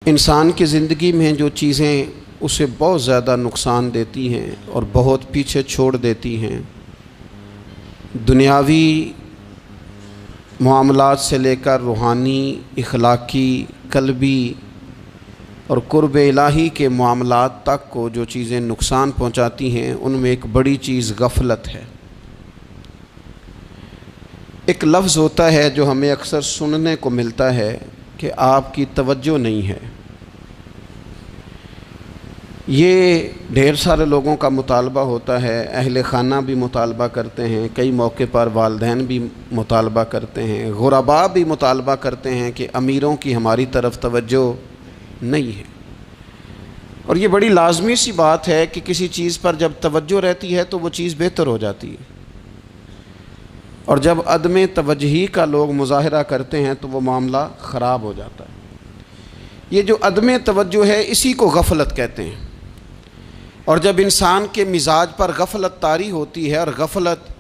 انسان کی زندگی میں جو چیزیں اسے بہت زیادہ نقصان دیتی ہیں اور بہت پیچھے چھوڑ دیتی ہیں، دنیاوی معاملات سے لے کر روحانی، اخلاقی، قلبی اور قرب الہی کے معاملات تک کو جو چیزیں نقصان پہنچاتی ہیں، ان میں ایک بڑی چیز غفلت ہے۔ ایک لفظ ہوتا ہے جو ہمیں اکثر سننے کو ملتا ہے کہ آپ کی توجہ نہیں ہے۔ یہ ڈھیر سارے لوگوں کا مطالبہ ہوتا ہے، اہل خانہ بھی مطالبہ کرتے ہیں، کئی موقع پر والدین بھی مطالبہ کرتے ہیں، غرباء بھی مطالبہ کرتے ہیں کہ امیروں کی ہماری طرف توجہ نہیں ہے۔ اور یہ بڑی لازمی سی بات ہے کہ کسی چیز پر جب توجہ رہتی ہے تو وہ چیز بہتر ہو جاتی ہے، اور جب عدم توجہی کا لوگ مظاہرہ کرتے ہیں تو وہ معاملہ خراب ہو جاتا ہے۔ یہ جو عدم توجہ ہے اسی کو غفلت کہتے ہیں، اور جب انسان کے مزاج پر غفلت طاری ہوتی ہے اور غفلت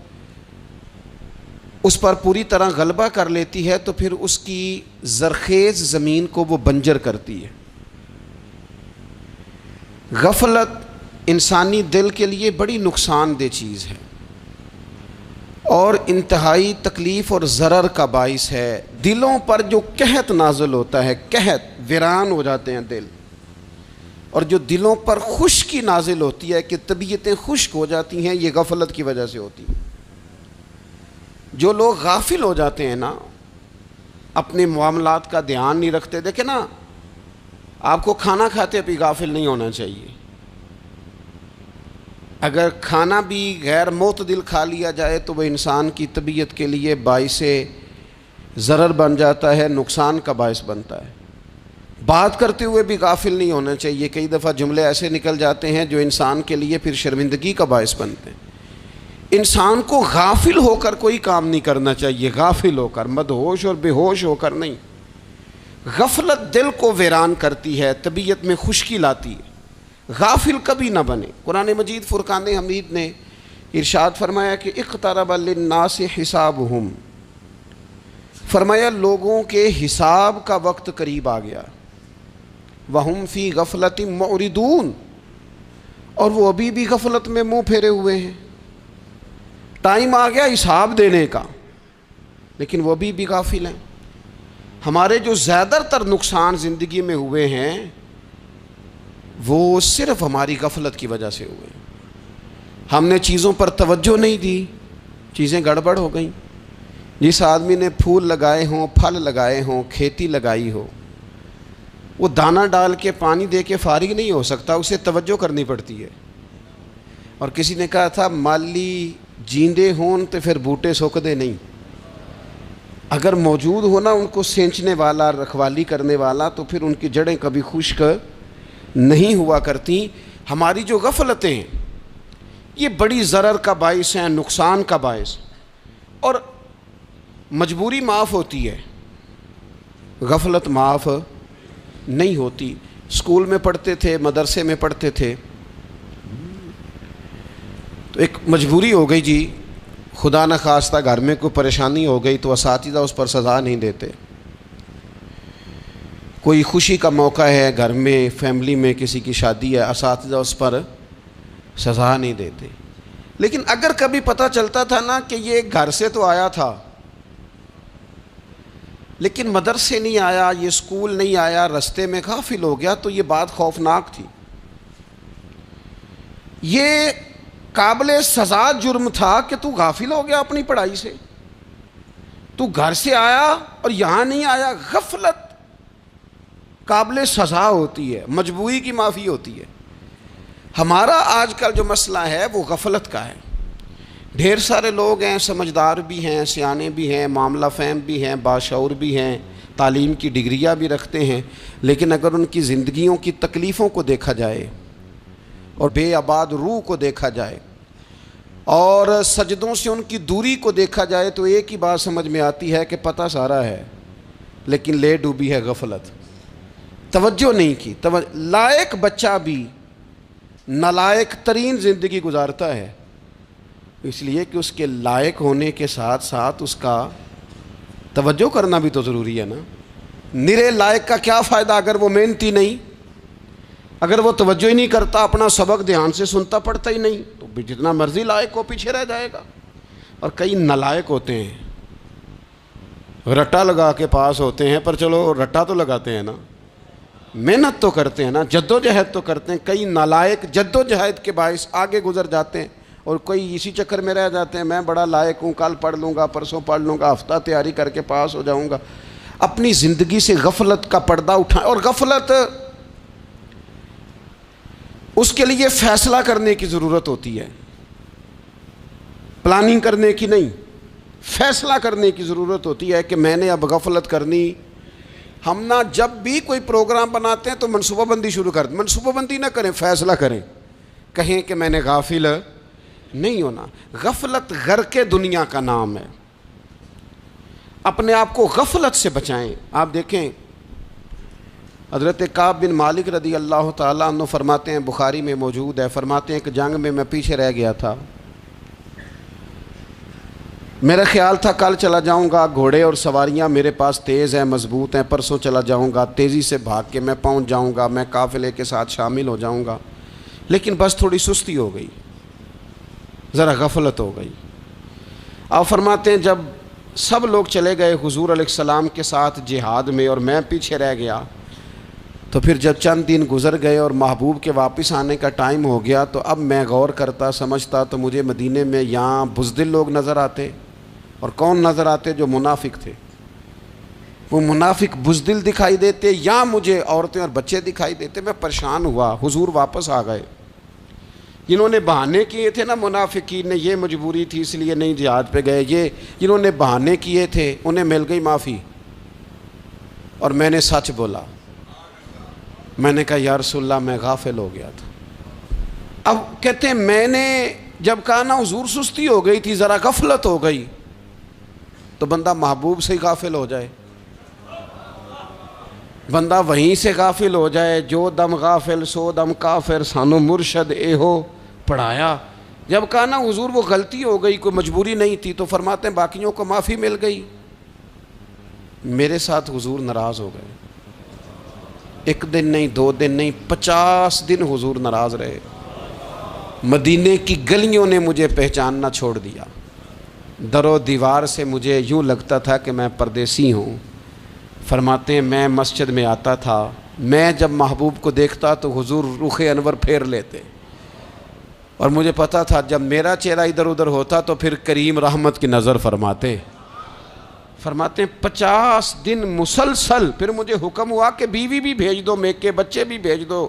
اس پر پوری طرح غلبہ کر لیتی ہے تو پھر اس کی زرخیز زمین کو وہ بنجر کرتی ہے۔ غفلت انسانی دل کے لیے بڑی نقصان دہ چیز ہے اور انتہائی تکلیف اور ضرر کا باعث ہے۔ دلوں پر جو قحط نازل ہوتا ہے، قحط، ویران ہو جاتے ہیں دل، اور جو دلوں پر خشکی نازل ہوتی ہے کہ طبیعتیں خشک ہو جاتی ہیں، یہ غفلت کی وجہ سے ہوتی ہے۔ جو لوگ غافل ہو جاتے ہیں نا، اپنے معاملات کا دھیان نہیں رکھتے، دیکھیں نا، آپ کو کھانا کھاتے بھی غافل نہیں ہونا چاہیے۔ اگر کھانا بھی غیر معتدل کھا لیا جائے تو وہ انسان کی طبیعت کے لیے باعث ضرر بن جاتا ہے، نقصان کا باعث بنتا ہے۔ بات کرتے ہوئے بھی غافل نہیں ہونا چاہیے، کئی دفعہ جملے ایسے نکل جاتے ہیں جو انسان کے لیے پھر شرمندگی کا باعث بنتے ہیں۔ انسان کو غافل ہو کر کوئی کام نہیں کرنا چاہیے، غافل ہو کر، مدہوش اور بے ہوش ہو کر نہیں۔ غفلت دل کو ویران کرتی ہے، طبیعت میں خشکی لاتی ہے۔ غافل کبھی نہ بنے۔ قرآن مجید فرقان حمید نے ارشاد فرمایا کہ اقترب للناس حسابہم، فرمایا لوگوں کے حساب کا وقت قریب آ گیا، وہم فی غفلۃ معرضون، اور وہ ابھی بھی غفلت میں منہ پھیرے ہوئے ہیں۔ ٹائم آ گیا حساب دینے کا، لیکن وہ ابھی بھی غافل ہیں۔ ہمارے جو زیادہ تر نقصان زندگی میں ہوئے ہیں وہ صرف ہماری غفلت کی وجہ سے ہوئے۔ ہم نے چیزوں پر توجہ نہیں دی، چیزیں گڑبڑ ہو گئیں۔ جس آدمی نے پھول لگائے ہوں، پھل لگائے ہوں، کھیتی لگائی ہو، وہ دانہ ڈال کے پانی دے کے فارغ نہیں ہو سکتا، اسے توجہ کرنی پڑتی ہے۔ اور کسی نے کہا تھا مالی جیندے ہون تو پھر بوٹے سوکدے نہیں، اگر موجود ہونا ان کو سینچنے والا، رکھوالی کرنے والا، تو پھر ان کی جڑیں کبھی خشک نہیں ہوا کرتی۔ ہماری جو غفلتیں ہیں یہ بڑی ضرر کا باعث ہیں، نقصان کا باعث، اور مجبوری معاف ہوتی ہے، غفلت معاف نہیں ہوتی۔ اسکول میں پڑھتے تھے، مدرسے میں پڑھتے تھے، تو ایک مجبوری ہو گئی جی، خدا نخواستہ گھر میں کوئی پریشانی ہو گئی تو اساتذہ اس پر سزا نہیں دیتے۔ کوئی خوشی کا موقع ہے گھر میں، فیملی میں کسی کی شادی ہے، اساتذہ اس پر سزا نہیں دیتے۔ لیکن اگر کبھی پتہ چلتا تھا نا کہ یہ گھر سے تو آیا تھا لیکن مدرسے نہیں آیا، یہ اسکول نہیں آیا، رستے میں غافل ہو گیا، تو یہ بات خوفناک تھی۔ یہ قابل سزا جرم تھا کہ تو غافل ہو گیا اپنی پڑھائی سے، تو گھر سے آیا اور یہاں نہیں آیا۔ غفلت قابل سزا ہوتی ہے، مجبوری کی معافی ہوتی ہے۔ ہمارا آج کل جو مسئلہ ہے وہ غفلت کا ہے۔ ڈھیر سارے لوگ ہیں، سمجھدار بھی ہیں، سیانے بھی ہیں، معاملہ فہم بھی ہیں، باشعور بھی ہیں، تعلیم کی ڈگریاں بھی رکھتے ہیں، لیکن اگر ان کی زندگیوں کی تکلیفوں کو دیکھا جائے اور بے آباد روح کو دیکھا جائے اور سجدوں سے ان کی دوری کو دیکھا جائے تو ایک ہی بات سمجھ میں آتی ہے کہ پتہ سارا ہے لیکن لے ڈوبی ہے غفلت، توجہ نہیں کی۔ لائق بچہ بھی نالائق ترین زندگی گزارتا ہے، اس لیے کہ اس کے لائق ہونے کے ساتھ ساتھ اس کا توجہ کرنا بھی تو ضروری ہے نا۔ نرے لائق کا کیا فائدہ اگر وہ محنتی نہیں، اگر وہ توجہ ہی نہیں کرتا، اپنا سبق دھیان سے سنتا پڑھتا ہی نہیں، تو جتنا مرضی لائق ہو پیچھے رہ جائے گا۔ اور کئی نالائق ہوتے ہیں، رٹا لگا کے پاس ہوتے ہیں، پر چلو رٹا تو لگاتے ہیں نا، محنت تو کرتے ہیں نا، جد و جہد تو کرتے ہیں۔ کئی نالائق جد و جہد کے باعث آگے گزر جاتے ہیں، اور کوئی اسی چکر میں رہ جاتے ہیں، میں بڑا لائق ہوں، کل پڑھ لوں گا، پرسوں پڑھ لوں گا، ہفتہ تیاری کر کے پاس ہو جاؤں گا۔ اپنی زندگی سے غفلت کا پردہ اٹھائیں، اور غفلت اس کے لیے فیصلہ کرنے کی ضرورت ہوتی ہے، پلاننگ کرنے کی نہیں، فیصلہ کرنے کی ضرورت ہوتی ہے کہ میں نے اب غفلت کرنی۔ ہم نہ جب بھی کوئی پروگرام بناتے ہیں تو منصوبہ بندی شروع کر دیں، منصوبہ بندی نہ کریں، فیصلہ کریں، کہیں کہ میں نے غافل نہیں ہونا۔ غفلت غرق دنیا کا نام ہے، اپنے آپ کو غفلت سے بچائیں۔ آپ دیکھیں حضرت کعب بن مالک رضی اللہ تعالیٰ عنہ فرماتے ہیں، بخاری میں موجود ہے، فرماتے ہیں کہ جنگ میں پیچھے رہ گیا تھا، میرا خیال تھا کل چلا جاؤں گا، گھوڑے اور سواریاں میرے پاس تیز ہیں، مضبوط ہیں، پرسوں چلا جاؤں گا، تیزی سے بھاگ کے میں پہنچ جاؤں گا، میں قافلے کے ساتھ شامل ہو جاؤں گا، لیکن بس تھوڑی سستی ہو گئی، ذرا غفلت ہو گئی۔ آپ فرماتے ہیں جب سب لوگ چلے گئے حضور علیہ السلام کے ساتھ جہاد میں اور میں پیچھے رہ گیا، تو پھر جب چند دن گزر گئے اور محبوب کے واپس آنے کا ٹائم ہو گیا، تو اب میں غور کرتا سمجھتا تو مجھے مدینے میں یہاں بزدل لوگ نظر آتے، اور کون نظر آتے؟ جو منافق تھے، وہ منافق بزدل دکھائی دیتے، یا مجھے عورتیں اور بچے دکھائی دیتے۔ میں پریشان ہوا، حضور واپس آ گئے۔ جنہوں نے بہانے کیے تھے نا منافقین نے، یہ مجبوری تھی اس لیے نہیں جہاد پہ گئے، یہ جنہوں نے بہانے کیے تھے انہیں مل گئی معافی، اور میں نے سچ بولا، میں نے کہا یا رسول اللہ میں غافل ہو گیا تھا۔ اب کہتے ہیں میں نے جب کہا نا حضور سستی ہو گئی تھی، ذرا غفلت ہو گئی، تو بندہ محبوب سے ہی غافل ہو جائے، بندہ وہیں سے غافل ہو جائے۔ جو دم غافل سو دم کافر، سانو مرشد اے ہو پڑھایا۔ جب کہا نا حضور وہ غلطی ہو گئی، کوئی مجبوری نہیں تھی، تو فرماتے ہیں باقیوں کو معافی مل گئی، میرے ساتھ حضور ناراض ہو گئے۔ ایک دن نہیں، 2 دن نہیں، 50 دن حضور ناراض رہے۔ مدینے کی گلیوں نے مجھے پہچاننا چھوڑ دیا، در و دیوار سے مجھے یوں لگتا تھا کہ میں پردیسی ہوں۔ فرماتے ہیں میں مسجد میں آتا تھا، میں جب محبوب کو دیکھتا تو حضور رخ انور پھیر لیتے، اور مجھے پتا تھا جب میرا چہرہ ادھر ادھر ہوتا تو پھر کریم رحمت کی نظر فرماتے۔ فرماتے ہیں 50 دن مسلسل، پھر مجھے حکم ہوا کہ بیوی بھی بھیج دو، میکے بچے بھی بھیج دو،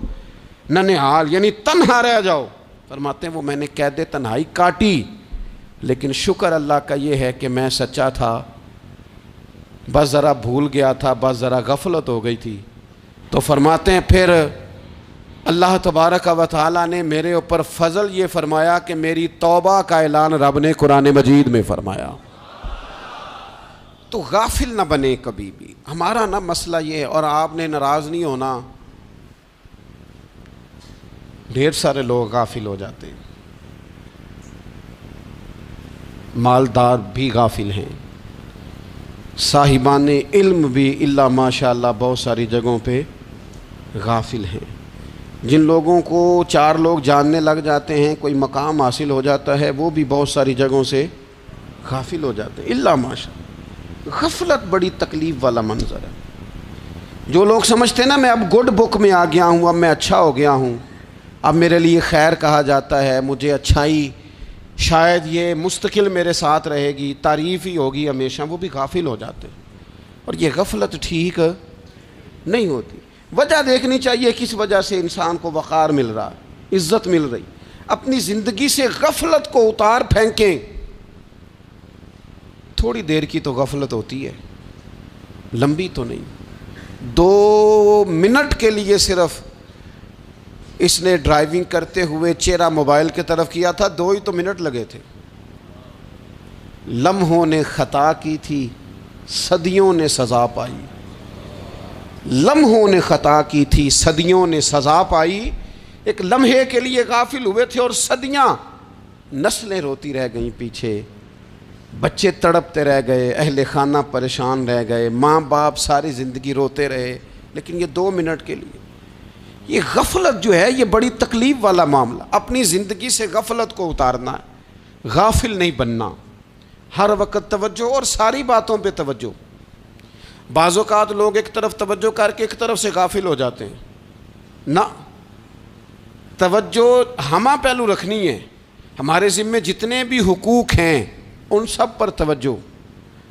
ننھال یعنی تنہا رہ جاؤ۔ فرماتے ہیں وہ میں نے قید تنہائی کاٹی، لیکن شکر اللہ کا یہ ہے کہ میں سچا تھا، بس ذرا بھول گیا تھا، بس ذرا غفلت ہو گئی تھی۔ تو فرماتے ہیں پھر اللہ تبارک و تعالیٰ نے میرے اوپر فضل یہ فرمایا کہ میری توبہ کا اعلان رب نے قرآن مجید میں فرمایا۔ تو غافل نہ بنے کبھی بھی۔ ہمارا نا مسئلہ یہ ہے، اور آپ نے ناراض نہیں ہونا، ڈھیر سارے لوگ غافل ہو جاتے ہیں، مالدار بھی غافل ہیں، صاحبان علم بھی الا ماشاء اللہ بہت ساری جگہوں پہ غافل ہیں۔ جن لوگوں کو 4 لوگ جاننے لگ جاتے ہیں، کوئی مقام حاصل ہو جاتا ہے، وہ بھی بہت ساری جگہوں سے غافل ہو جاتے ہیں الا ماشاء اللہ۔ غفلت بڑی تکلیف والا منظر ہے۔ جو لوگ سمجھتے ہیں نا میں اب گڈ بک میں آ گیا ہوں، اب میں اچھا ہو گیا ہوں، اب میرے لیے خیر کہا جاتا ہے، مجھے اچھائی شاید یہ مستقل میرے ساتھ رہے گی، تعریف ہی ہوگی ہمیشہ، وہ بھی غافل ہو جاتے ہیں۔ اور یہ غفلت ٹھیک نہیں ہوتی۔ وجہ دیکھنی چاہیے کس وجہ سے انسان کو وقار مل رہا، عزت مل رہی۔ اپنی زندگی سے غفلت کو اتار پھینکیں۔ تھوڑی دیر کی تو غفلت ہوتی ہے، لمبی تو نہیں۔ 2 منٹ کے لیے صرف اس نے ڈرائیونگ کرتے ہوئے چہرہ موبائل کی طرف کیا تھا، 2 ہی تو منٹ لگے تھے۔ لمحوں نے خطا کی تھی، صدیوں نے سزا پائی۔ لمحوں نے خطا کی تھی، صدیوں نے سزا پائی۔ ایک لمحے کے لیے غافل ہوئے تھے اور صدیاں، نسلیں روتی رہ گئیں پیچھے۔ بچے تڑپتے رہ گئے، اہل خانہ پریشان رہ گئے، ماں باپ ساری زندگی روتے رہے، لیکن یہ 2 منٹ کے لیے یہ غفلت جو ہے یہ بڑی تکلیف والا معاملہ. اپنی زندگی سے غفلت کو اتارنا ہے، غافل نہیں بننا، ہر وقت توجہ اور ساری باتوں پہ توجہ. بعض اوقات لوگ ایک طرف توجہ کر کے ایک طرف سے غافل ہو جاتے ہیں. نہ، توجہ ہمہ پہلو رکھنی ہے. ہمارے ذمے جتنے بھی حقوق ہیں ان سب پر توجہ،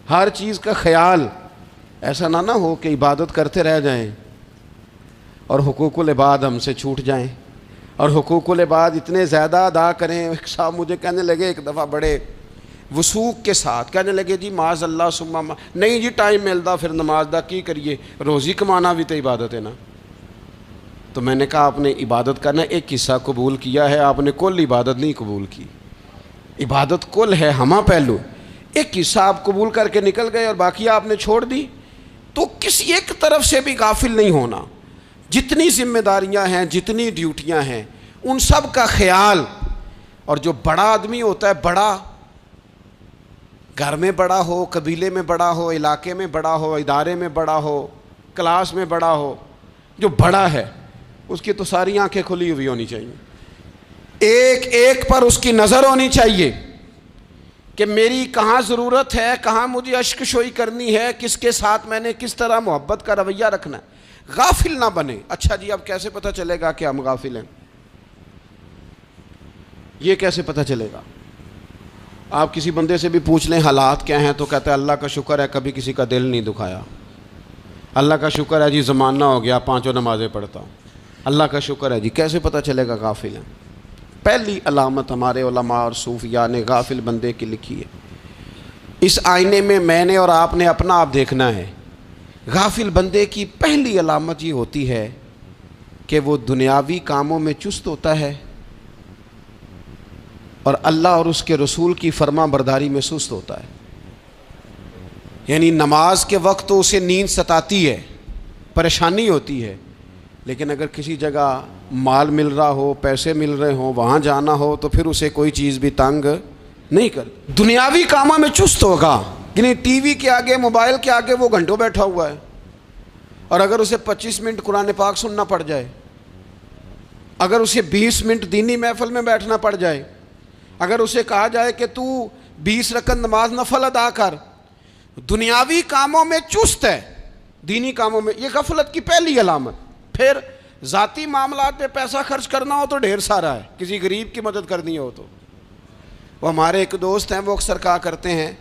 ہر چیز کا خیال. ایسا نہ ہو کہ عبادت کرتے رہ جائیں اور حقوق العباد ہم سے چھوٹ جائیں، اور حقوق العباد اتنے زیادہ ادا کریں. ایک صاحب مجھے کہنے لگے ایک دفعہ بڑے وثوق کے ساتھ کہنے لگے جی معاذ اللہ ثم نہیں جی ٹائم ملتا پھر نماز دا کی کریے، روزی کمانا بھی تو عبادت ہے نا. تو میں نے کہا آپ نے عبادت کرنا ایک حصہ قبول کیا ہے، آپ نے کل عبادت نہیں قبول کی. عبادت کل ہے، ہمہ پہلو. ایک حصہ آپ قبول کر کے نکل گئے اور باقی آپ نے چھوڑ دی. تو کسی ایک طرف سے بھی غافل نہیں ہونا. جتنی ذمہ داریاں ہیں، جتنی ڈیوٹیاں ہیں، ان سب کا خیال. اور جو بڑا آدمی ہوتا ہے، بڑا گھر میں بڑا ہو، قبیلے میں بڑا ہو، علاقے میں بڑا ہو، ادارے میں بڑا ہو، کلاس میں بڑا ہو، جو بڑا ہے اس کی تو ساری آنکھیں کھلی ہوئی ہونی چاہیے. ایک ایک پر اس کی نظر ہونی چاہیے کہ میری کہاں ضرورت ہے، کہاں مجھے اشک شوئی کرنی ہے، کس کے ساتھ میں نے کس طرح محبت کا رویہ رکھنا ہے. غافل نہ بنے. اچھا جی اب کیسے پتہ چلے گا کہ ہم غافل ہیں؟ یہ کیسے پتہ چلے گا؟ آپ کسی بندے سے بھی پوچھ لیں حالات کیا ہیں تو کہتا ہے اللہ کا شکر ہے کبھی کسی کا دل نہیں دکھایا، اللہ کا شکر ہے جی زمانہ ہو گیا 5 نمازیں پڑھتا ہوں، اللہ کا شکر ہے جی. کیسے پتہ چلے گا غافل ہیں؟ پہلی علامت ہمارے علماء اور صوفیاء نے غافل بندے کی لکھی ہے. اس آئینے میں نے اور آپ نے اپنا آپ دیکھنا ہے. غافل بندے کی پہلی علامت یہ ہوتی ہے کہ وہ دنیاوی کاموں میں چست ہوتا ہے اور اللہ اور اس کے رسول کی فرما برداری میں سست ہوتا ہے. یعنی نماز کے وقت تو اسے نیند ستاتی ہے، پریشانی ہوتی ہے، لیکن اگر کسی جگہ مال مل رہا ہو، پیسے مل رہے ہوں، وہاں جانا ہو تو پھر اسے کوئی چیز بھی تنگ نہیں کر. دنیاوی کاموں میں چست ہوگا، یعنی ٹی وی کے آگے، موبائل کے آگے وہ گھنٹوں بیٹھا ہوا ہے. اور اگر اسے 25 منٹ قرآن پاک سننا پڑ جائے، اگر اسے 20 منٹ دینی محفل میں بیٹھنا پڑ جائے، اگر اسے کہا جائے کہ تو 20 رکعت نماز نفل ادا کر، دنیاوی کاموں میں چست ہے، دینی کاموں میں، یہ غفلت کی پہلی علامت. پھر ذاتی معاملات پہ پیسہ خرچ کرنا ہو تو ڈھیر سارا ہے، کسی غریب کی مدد کرنی ہو تو. وہ ہمارے ایک دوست ہیں، وہ اکثر کہا کرتے ہیں،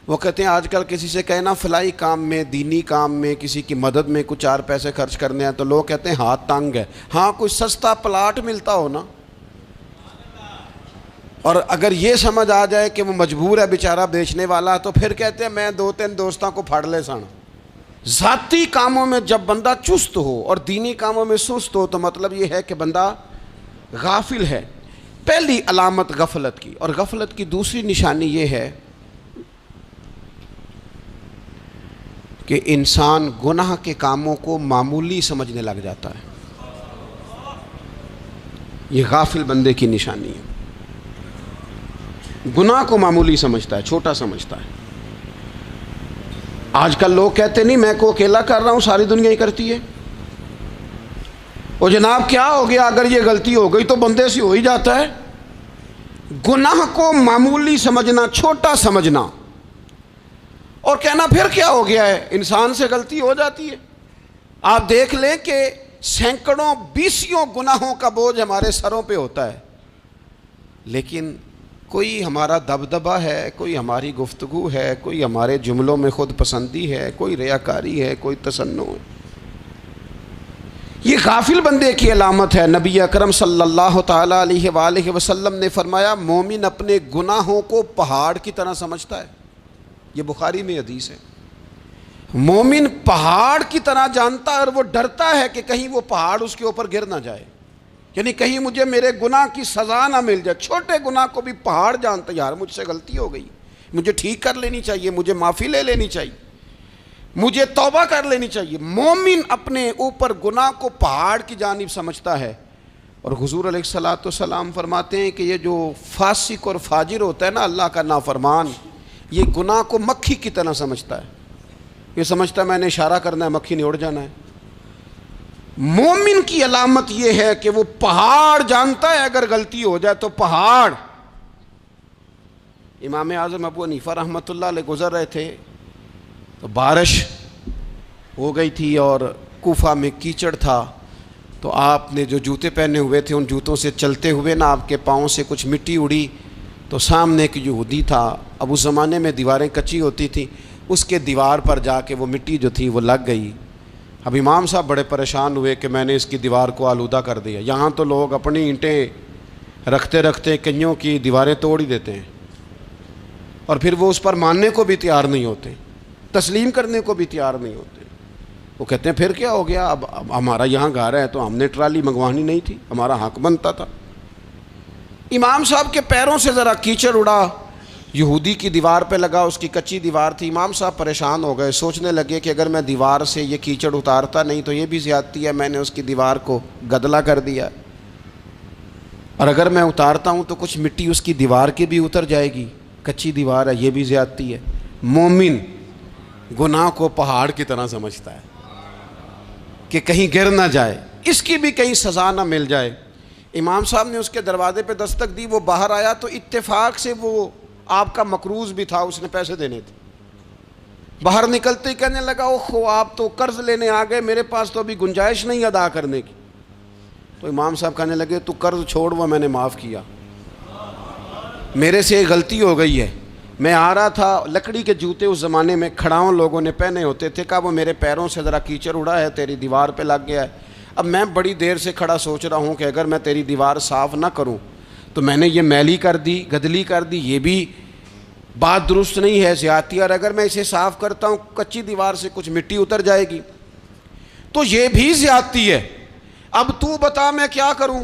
وہ کہتے ہیں آج کل کسی سے کہنا فلائی کام میں، دینی کام میں، کسی کی مدد میں کچھ 4 پیسے خرچ کرنے ہیں تو لوگ کہتے ہیں ہاتھ تنگ ہے. ہاں کوئی سستا پلاٹ ملتا ہو نا، اور اگر یہ سمجھ آ جائے کہ وہ مجبور ہے بیچارہ بیچنے والا، تو پھر کہتے ہیں میں 2-3 دوستوں کو پھاڑ لے سن. ذاتی کاموں میں جب بندہ چست ہو اور دینی کاموں میں سست ہو تو مطلب یہ ہے کہ بندہ غافل ہے. پہلی علامت غفلت کی. اور غفلت کی دوسری نشانی یہ ہے کہ انسان گناہ کے کاموں کو معمولی سمجھنے لگ جاتا ہے. یہ غافل بندے کی نشانی ہے. گناہ کو معمولی سمجھتا ہے، چھوٹا سمجھتا ہے. آج کل لوگ کہتے نہیں میں کو اکیلا کر رہا ہوں، ساری دنیا ہی کرتی ہے. اور جناب کیا ہو گیا اگر یہ غلطی ہو گئی تو بندے سے ہو ہی جاتا ہے. گناہ کو معمولی سمجھنا، چھوٹا سمجھنا اور کہنا پھر کیا ہو گیا ہے، انسان سے غلطی ہو جاتی ہے. آپ دیکھ لیں کہ سینکڑوں بیسیوں گناہوں کا بوجھ ہمارے سروں پہ ہوتا ہے، لیکن کوئی ہمارا دبدبہ ہے، کوئی ہماری گفتگو ہے، کوئی ہمارے جملوں میں خود پسندی ہے، کوئی ریاکاری ہے، کوئی تصنع ہے. یہ غافل بندے کی علامت ہے. نبی اکرم صلی اللہ تعالیٰ علیہ وآلہ وسلم نے فرمایا مومن اپنے گناہوں کو پہاڑ کی طرح سمجھتا ہے. یہ بخاری میں حدیث ہے. مومن پہاڑ کی طرح جانتا ہے اور وہ ڈرتا ہے کہ کہیں وہ پہاڑ اس کے اوپر گر نہ جائے، یعنی کہیں مجھے میرے گناہ کی سزا نہ مل جائے. چھوٹے گناہ کو بھی پہاڑ جانتا ہے، یار مجھ سے غلطی ہو گئی، مجھے ٹھیک کر لینی چاہیے، مجھے معافی لے لینی چاہیے، مجھے توبہ کر لینی چاہیے. مومن اپنے اوپر گناہ کو پہاڑ کی جانب سمجھتا ہے. اور حضور علیہ الصلوۃ والسلام فرماتے ہیں کہ یہ جو فاسق اور فاجر ہوتا ہے نا، اللہ کا نافرمان، یہ گناہ کو مکھی کی طرح سمجھتا ہے، یہ سمجھتا ہے میں نے اشارہ کرنا ہے مکھی نے اڑ جانا ہے۔ مومن کی علامت یہ ہے کہ وہ پہاڑ جانتا ہے اگر غلطی ہو جائے تو پہاڑ۔ امام اعظم ابو حنیفہ رحمۃ اللہ علیہ گزر رہے تھے تو بارش ہو گئی تھی اور کوفہ میں کیچڑ تھا، تو آپ نے جو جوتے پہنے ہوئے تھے ان جوتوں سے چلتے ہوئے نا آپ کے پاؤں سے کچھ مٹی اڑی، تو سامنے ایک یہودی تھا، اب اس زمانے میں دیواریں کچی ہوتی تھیں، اس کے دیوار پر جا کے وہ مٹی جو تھی وہ لگ گئی۔ اب امام صاحب بڑے پریشان ہوئے کہ میں نے اس کی دیوار کو آلودہ کر دیا۔ یہاں تو لوگ اپنی اینٹیں رکھتے رکھتے کئیوں کی دیواریں توڑ ہی دیتے ہیں، اور پھر وہ اس پر ماننے کو بھی تیار نہیں ہوتے، تسلیم کرنے کو بھی تیار نہیں ہوتے۔ وہ کہتے ہیں پھر کیا ہو گیا، اب ہمارا یہاں گھر ہے تو ہم نے ٹرالی منگوانی نہیں تھی، ہمارا حق بنتا تھا۔ امام صاحب کے پیروں سے ذرا کیچڑ اڑا، یہودی کی دیوار پہ لگا، اس کی کچی دیوار تھی۔ امام صاحب پریشان ہو گئے، سوچنے لگے کہ اگر میں دیوار سے یہ کیچڑ اتارتا نہیں تو یہ بھی زیادتی ہے، میں نے اس کی دیوار کو گدلا کر دیا، اور اگر میں اتارتا ہوں تو کچھ مٹی اس کی دیوار کی بھی اتر جائے گی، کچی دیوار ہے، یہ بھی زیادتی ہے۔ مومن گناہ کو پہاڑ کی طرح سمجھتا ہے کہ کہیں گر نہ جائے، اس کی بھی کہیں سزا نہ مل جائے۔ امام صاحب نے اس کے دروازے پہ دستک دی، وہ باہر آیا تو اتفاق سے وہ آپ کا مقروض بھی تھا، اس نے پیسے دینے تھے۔ باہر نکلتے ہی کہنے لگا اوہ آپ تو قرض لینے آ گئے، میرے پاس تو ابھی گنجائش نہیں ادا کرنے کی۔ تو امام صاحب کہنے لگے تو قرض چھوڑ، وہ میں نے معاف کیا، میرے سے غلطی ہو گئی ہے، میں آ رہا تھا، لکڑی کے جوتے اس زمانے میں کھڑاؤں لوگوں نے پہنے ہوتے تھے، کہا وہ میرے پیروں سے ذرا کیچڑ اڑا ہے، تیری دیوار پہ لگ گیا ہے۔ اب میں بڑی دیر سے کھڑا سوچ رہا ہوں کہ اگر میں تیری دیوار صاف نہ کروں تو میں نے یہ میلی کر دی، گدلی کر دی، یہ بھی بات درست نہیں ہے، زیادتی، اور اگر میں اسے صاف کرتا ہوں کچی دیوار سے کچھ مٹی اتر جائے گی تو یہ بھی زیادتی ہے، اب تو بتا میں کیا کروں۔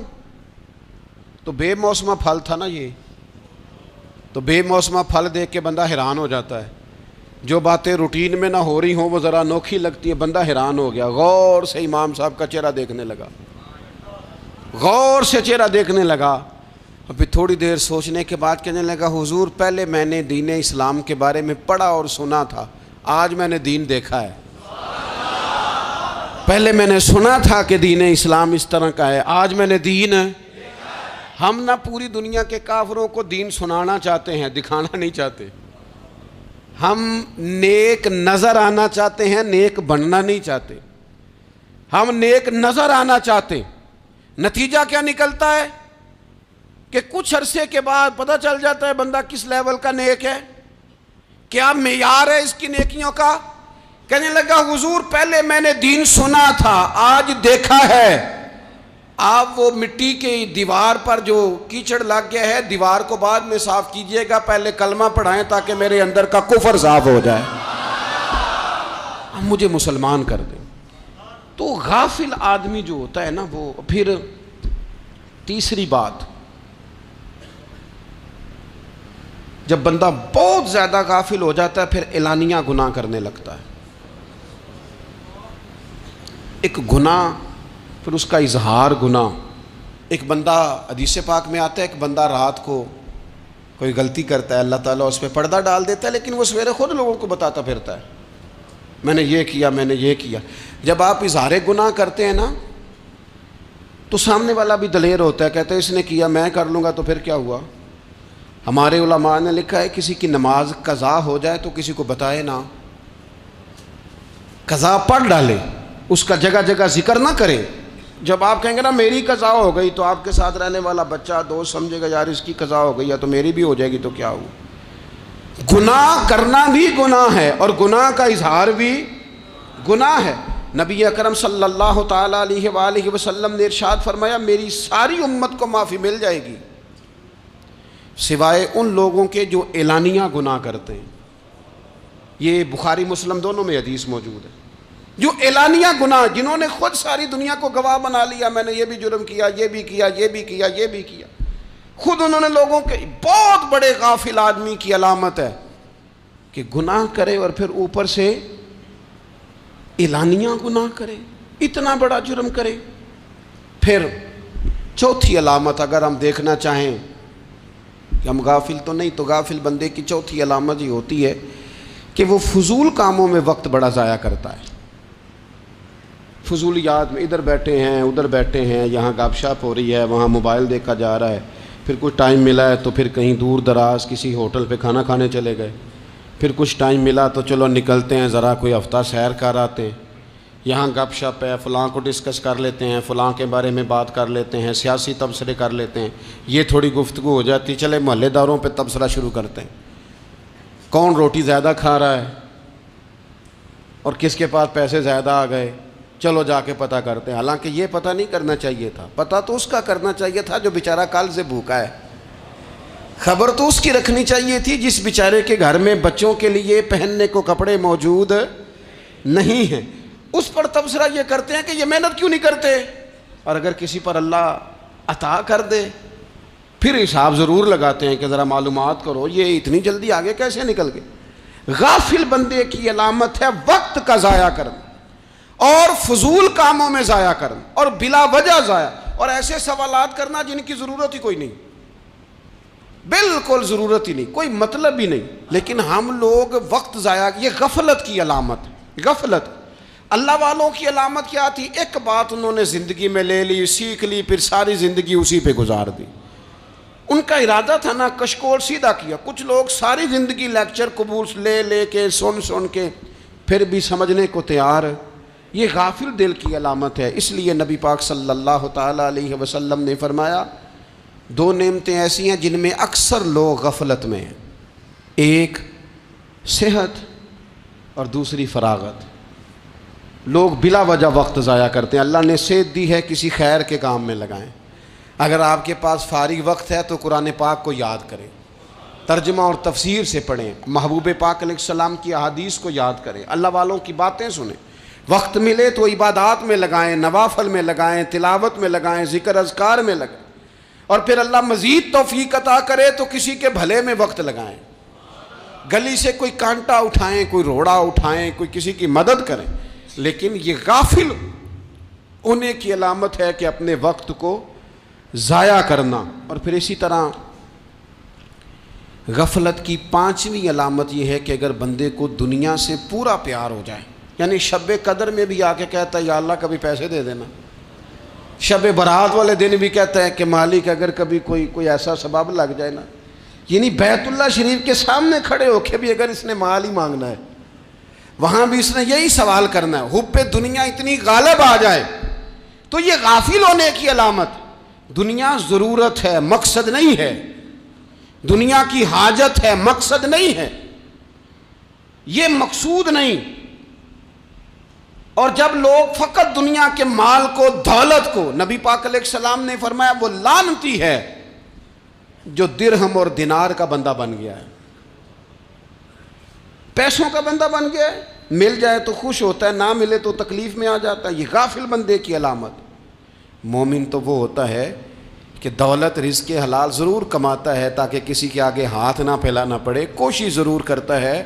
تو بے موسمہ پھل تھا نا یہ، تو بے موسمہ پھل دیکھ کے بندہ حیران ہو جاتا ہے، جو باتیں روٹین میں نہ ہو رہی ہوں وہ ذرا انوکھی لگتی ہے، بندہ حیران ہو گیا، غور سے امام صاحب کا چہرہ دیکھنے لگا، غور سے چہرہ دیکھنے لگا، اور پھر تھوڑی دیر سوچنے کے بعد کہنے لگا حضور پہلے میں نے دین اسلام کے بارے میں پڑھا اور سنا تھا، آج میں نے دین دیکھا ہے۔ پہلے میں نے سنا تھا کہ دین اسلام اس طرح کا ہے، آج میں نے دین ہم نہ پوری دنیا کے کافروں کو دین سنانا چاہتے ہیں، دکھانا نہیں چاہتے، ہم نیک نظر آنا چاہتے ہیں، نیک بننا نہیں چاہتے، ہم نیک نظر آنا چاہتے۔ نتیجہ کیا نکلتا ہے کہ کچھ عرصے کے بعد پتہ چل جاتا ہے بندہ کس لیول کا نیک ہے، کیا معیار ہے اس کی نیکیوں کا۔ کہنے لگا حضور پہلے میں نے دین سنا تھا، آج دیکھا ہے۔ آپ وہ مٹی کی دیوار پر جو کیچڑ لگ گیا ہے، دیوار کو بعد میں صاف کیجئے گا، پہلے کلمہ پڑھائیں تاکہ میرے اندر کا کفر صاف ہو جائے، مجھے مسلمان کر دیں۔ تو غافل آدمی جو ہوتا ہے نا، وہ پھر تیسری بات، جب بندہ بہت زیادہ غافل ہو جاتا ہے پھر اعلانیہ گناہ کرنے لگتا ہے۔ ایک گناہ پھر اس کا اظہار گناہ، ایک بندہ حدیث پاک میں آتا ہے، ایک بندہ رات کو کوئی غلطی کرتا ہے، اللہ تعالیٰ اس پہ پردہ ڈال دیتا ہے، لیکن وہ سویرے خود لوگوں کو بتاتا پھرتا ہے میں نے یہ کیا، میں نے یہ کیا۔ جب آپ اظہار گناہ کرتے ہیں نا تو سامنے والا بھی دلیر ہوتا ہے، کہتا ہے اس نے کیا میں کر لوں گا تو پھر کیا ہوا۔ ہمارے علماء نے لکھا ہے کسی کی نماز قضا ہو جائے تو کسی کو بتائے نہ، قضا پڑھ ڈالے، اس کا جگہ جگہ ذکر نہ کرے۔ جب آپ کہیں گے نا میری قضا ہو گئی تو آپ کے ساتھ رہنے والا بچہ دوست سمجھے گا یار اس کی قضا ہو گئی ہے تو میری بھی ہو جائے گی تو کیا ہوا۔ گناہ کرنا بھی گناہ ہے اور گناہ کا اظہار بھی گناہ ہے۔ نبی اکرم صلی اللہ تعالیٰ علیہ وآلہ وسلم نے ارشاد فرمایا میری ساری امت کو معافی مل جائے گی سوائے ان لوگوں کے جو اعلانیہ گناہ کرتے ہیں۔ یہ بخاری مسلم دونوں میں حدیث موجود ہے۔ جو اعلانیہ گناہ، جنہوں نے خود ساری دنیا کو گواہ بنا لیا، میں نے یہ بھی جرم کیا، یہ بھی کیا، یہ بھی کیا، یہ بھی کیا، خود انہوں نے لوگوں کے، بہت بڑے غافل آدمی کی علامت ہے کہ گناہ کرے اور پھر اوپر سے اعلانیہ گناہ کرے، اتنا بڑا جرم کرے۔ پھر چوتھی علامت اگر ہم دیکھنا چاہیں کہ ہم غافل تو نہیں. تو غافل بندے کی چوتھی علامت یہ ہوتی ہے کہ وہ فضول کاموں میں وقت بڑا ضائع کرتا ہے. فضولیات میں ادھر بیٹھے ہیں ادھر بیٹھے ہیں, یہاں گپ شپ ہو رہی ہے, وہاں موبائل دیکھا جا رہا ہے, پھر کچھ ٹائم ملا ہے تو پھر کہیں دور دراز کسی ہوٹل پہ کھانا کھانے چلے گئے, پھر کچھ ٹائم ملا تو چلو نکلتے ہیں ذرا کوئی ہفتہ سیر کر آتے ہیں, یہاں گپ شپ ہے, فلاں کو ڈسکس کر لیتے ہیں, فلاں کے بارے میں بات کر لیتے ہیں, سیاسی تبصرے کر لیتے ہیں, یہ تھوڑی گفتگو ہو جاتی, چلے محلے داروں پہ تبصرہ شروع کرتے ہیں, کون روٹی زیادہ کھا رہا ہے اور کس کے پاس پیسے زیادہ آ گئے, چلو جا کے پتہ کرتے ہیں. حالانکہ یہ پتہ نہیں کرنا چاہیے تھا, پتہ تو اس کا کرنا چاہیے تھا جو بیچارہ کل سے بھوکا ہے. خبر تو اس کی رکھنی چاہیے تھی جس بیچارے کے گھر میں بچوں کے لیے پہننے کو کپڑے موجود نہیں ہیں. اس پر تبصرہ یہ کرتے ہیں کہ یہ محنت کیوں نہیں کرتے, اور اگر کسی پر اللہ عطا کر دے پھر حساب ضرور لگاتے ہیں کہ ذرا معلومات کرو یہ اتنی جلدی آگے کیسے نکل گئے. غافل بندے کی علامت ہے وقت کا ضائع کرنا اور فضول کاموں میں ضائع کرنا اور بلا وجہ ضائع, اور ایسے سوالات کرنا جن کی ضرورت ہی کوئی نہیں, بالکل ضرورت ہی نہیں, کوئی مطلب ہی نہیں, لیکن ہم لوگ وقت ضائع. یہ غفلت کی علامت, غفلت. اللہ والوں کی علامت کیا تھی؟ ایک بات انہوں نے زندگی میں لے لی, سیکھ لی, پھر ساری زندگی اسی پہ گزار دی. ان کا ارادہ تھا نا کشکول سیدھا کیا. کچھ لوگ ساری زندگی لیکچر قبول لے کے سن کے پھر بھی سمجھنے کو تیار. یہ غافل دل کی علامت ہے. اس لیے نبی پاک صلی اللہ تعالیٰ علیہ وسلم نے فرمایا دو نعمتیں ایسی ہیں جن میں اکثر لوگ غفلت میں ہیں, ایک صحت اور دوسری فراغت. لوگ بلا وجہ وقت ضائع کرتے ہیں. اللہ نے صحت دی ہے, کسی خیر کے کام میں لگائیں. اگر آپ کے پاس فارغ وقت ہے تو قرآن پاک کو یاد کریں, ترجمہ اور تفسیر سے پڑھیں, محبوب پاک علیہ السلام کی احادیث کو یاد کریں, اللہ والوں کی باتیں سنیں. وقت ملے تو عبادات میں لگائیں, نوافل میں لگائیں, تلاوت میں لگائیں, ذکر اذکار میں لگائیں, اور پھر اللہ مزید توفیق عطا کرے تو کسی کے بھلے میں وقت لگائیں. گلی سے کوئی کانٹا اٹھائیں, کوئی روڑا اٹھائیں, کوئی کسی کی مدد کریں. لیکن یہ غافل ہونے کی علامت ہے کہ اپنے وقت کو ضائع کرنا. اور پھر اسی طرح غفلت کی پانچویں علامت یہ ہے کہ اگر بندے کو دنیا سے پورا پیار ہو جائے, یعنی شب قدر میں بھی آ کے کہتا ہے یا اللہ کبھی پیسے دے دینا, شب برات والے دن بھی کہتا ہے کہ مالک اگر کبھی کوئی ایسا سبب لگ جائے نا, یعنی بیت اللہ شریف کے سامنے کھڑے ہو کے بھی اگر اس نے مال ہی مانگنا ہے وہاں بھی اس نے یہی سوال کرنا ہے, حب دنیا اتنی غالب آ جائے. تو یہ غافل ہونے کی علامت. دنیا ضرورت ہے, مقصد نہیں ہے. دنیا کی حاجت ہے, مقصد نہیں ہے. یہ مقصود نہیں. اور جب لوگ فقط دنیا کے مال کو, دولت کو, نبی پاک علیہ السلام نے فرمایا وہ لعنتی ہے جو درہم اور دینار کا بندہ بن گیا ہے, پیسوں کا بندہ بن گیا ہے. مل جائے تو خوش ہوتا ہے, نہ ملے تو تکلیف میں آ جاتا ہے. یہ غافل بندے کی علامت. مومن تو وہ ہوتا ہے کہ دولت رزق حلال ضرور کماتا ہے تاکہ کسی کے آگے ہاتھ نہ پھیلانا پڑے, کوشش ضرور کرتا ہے,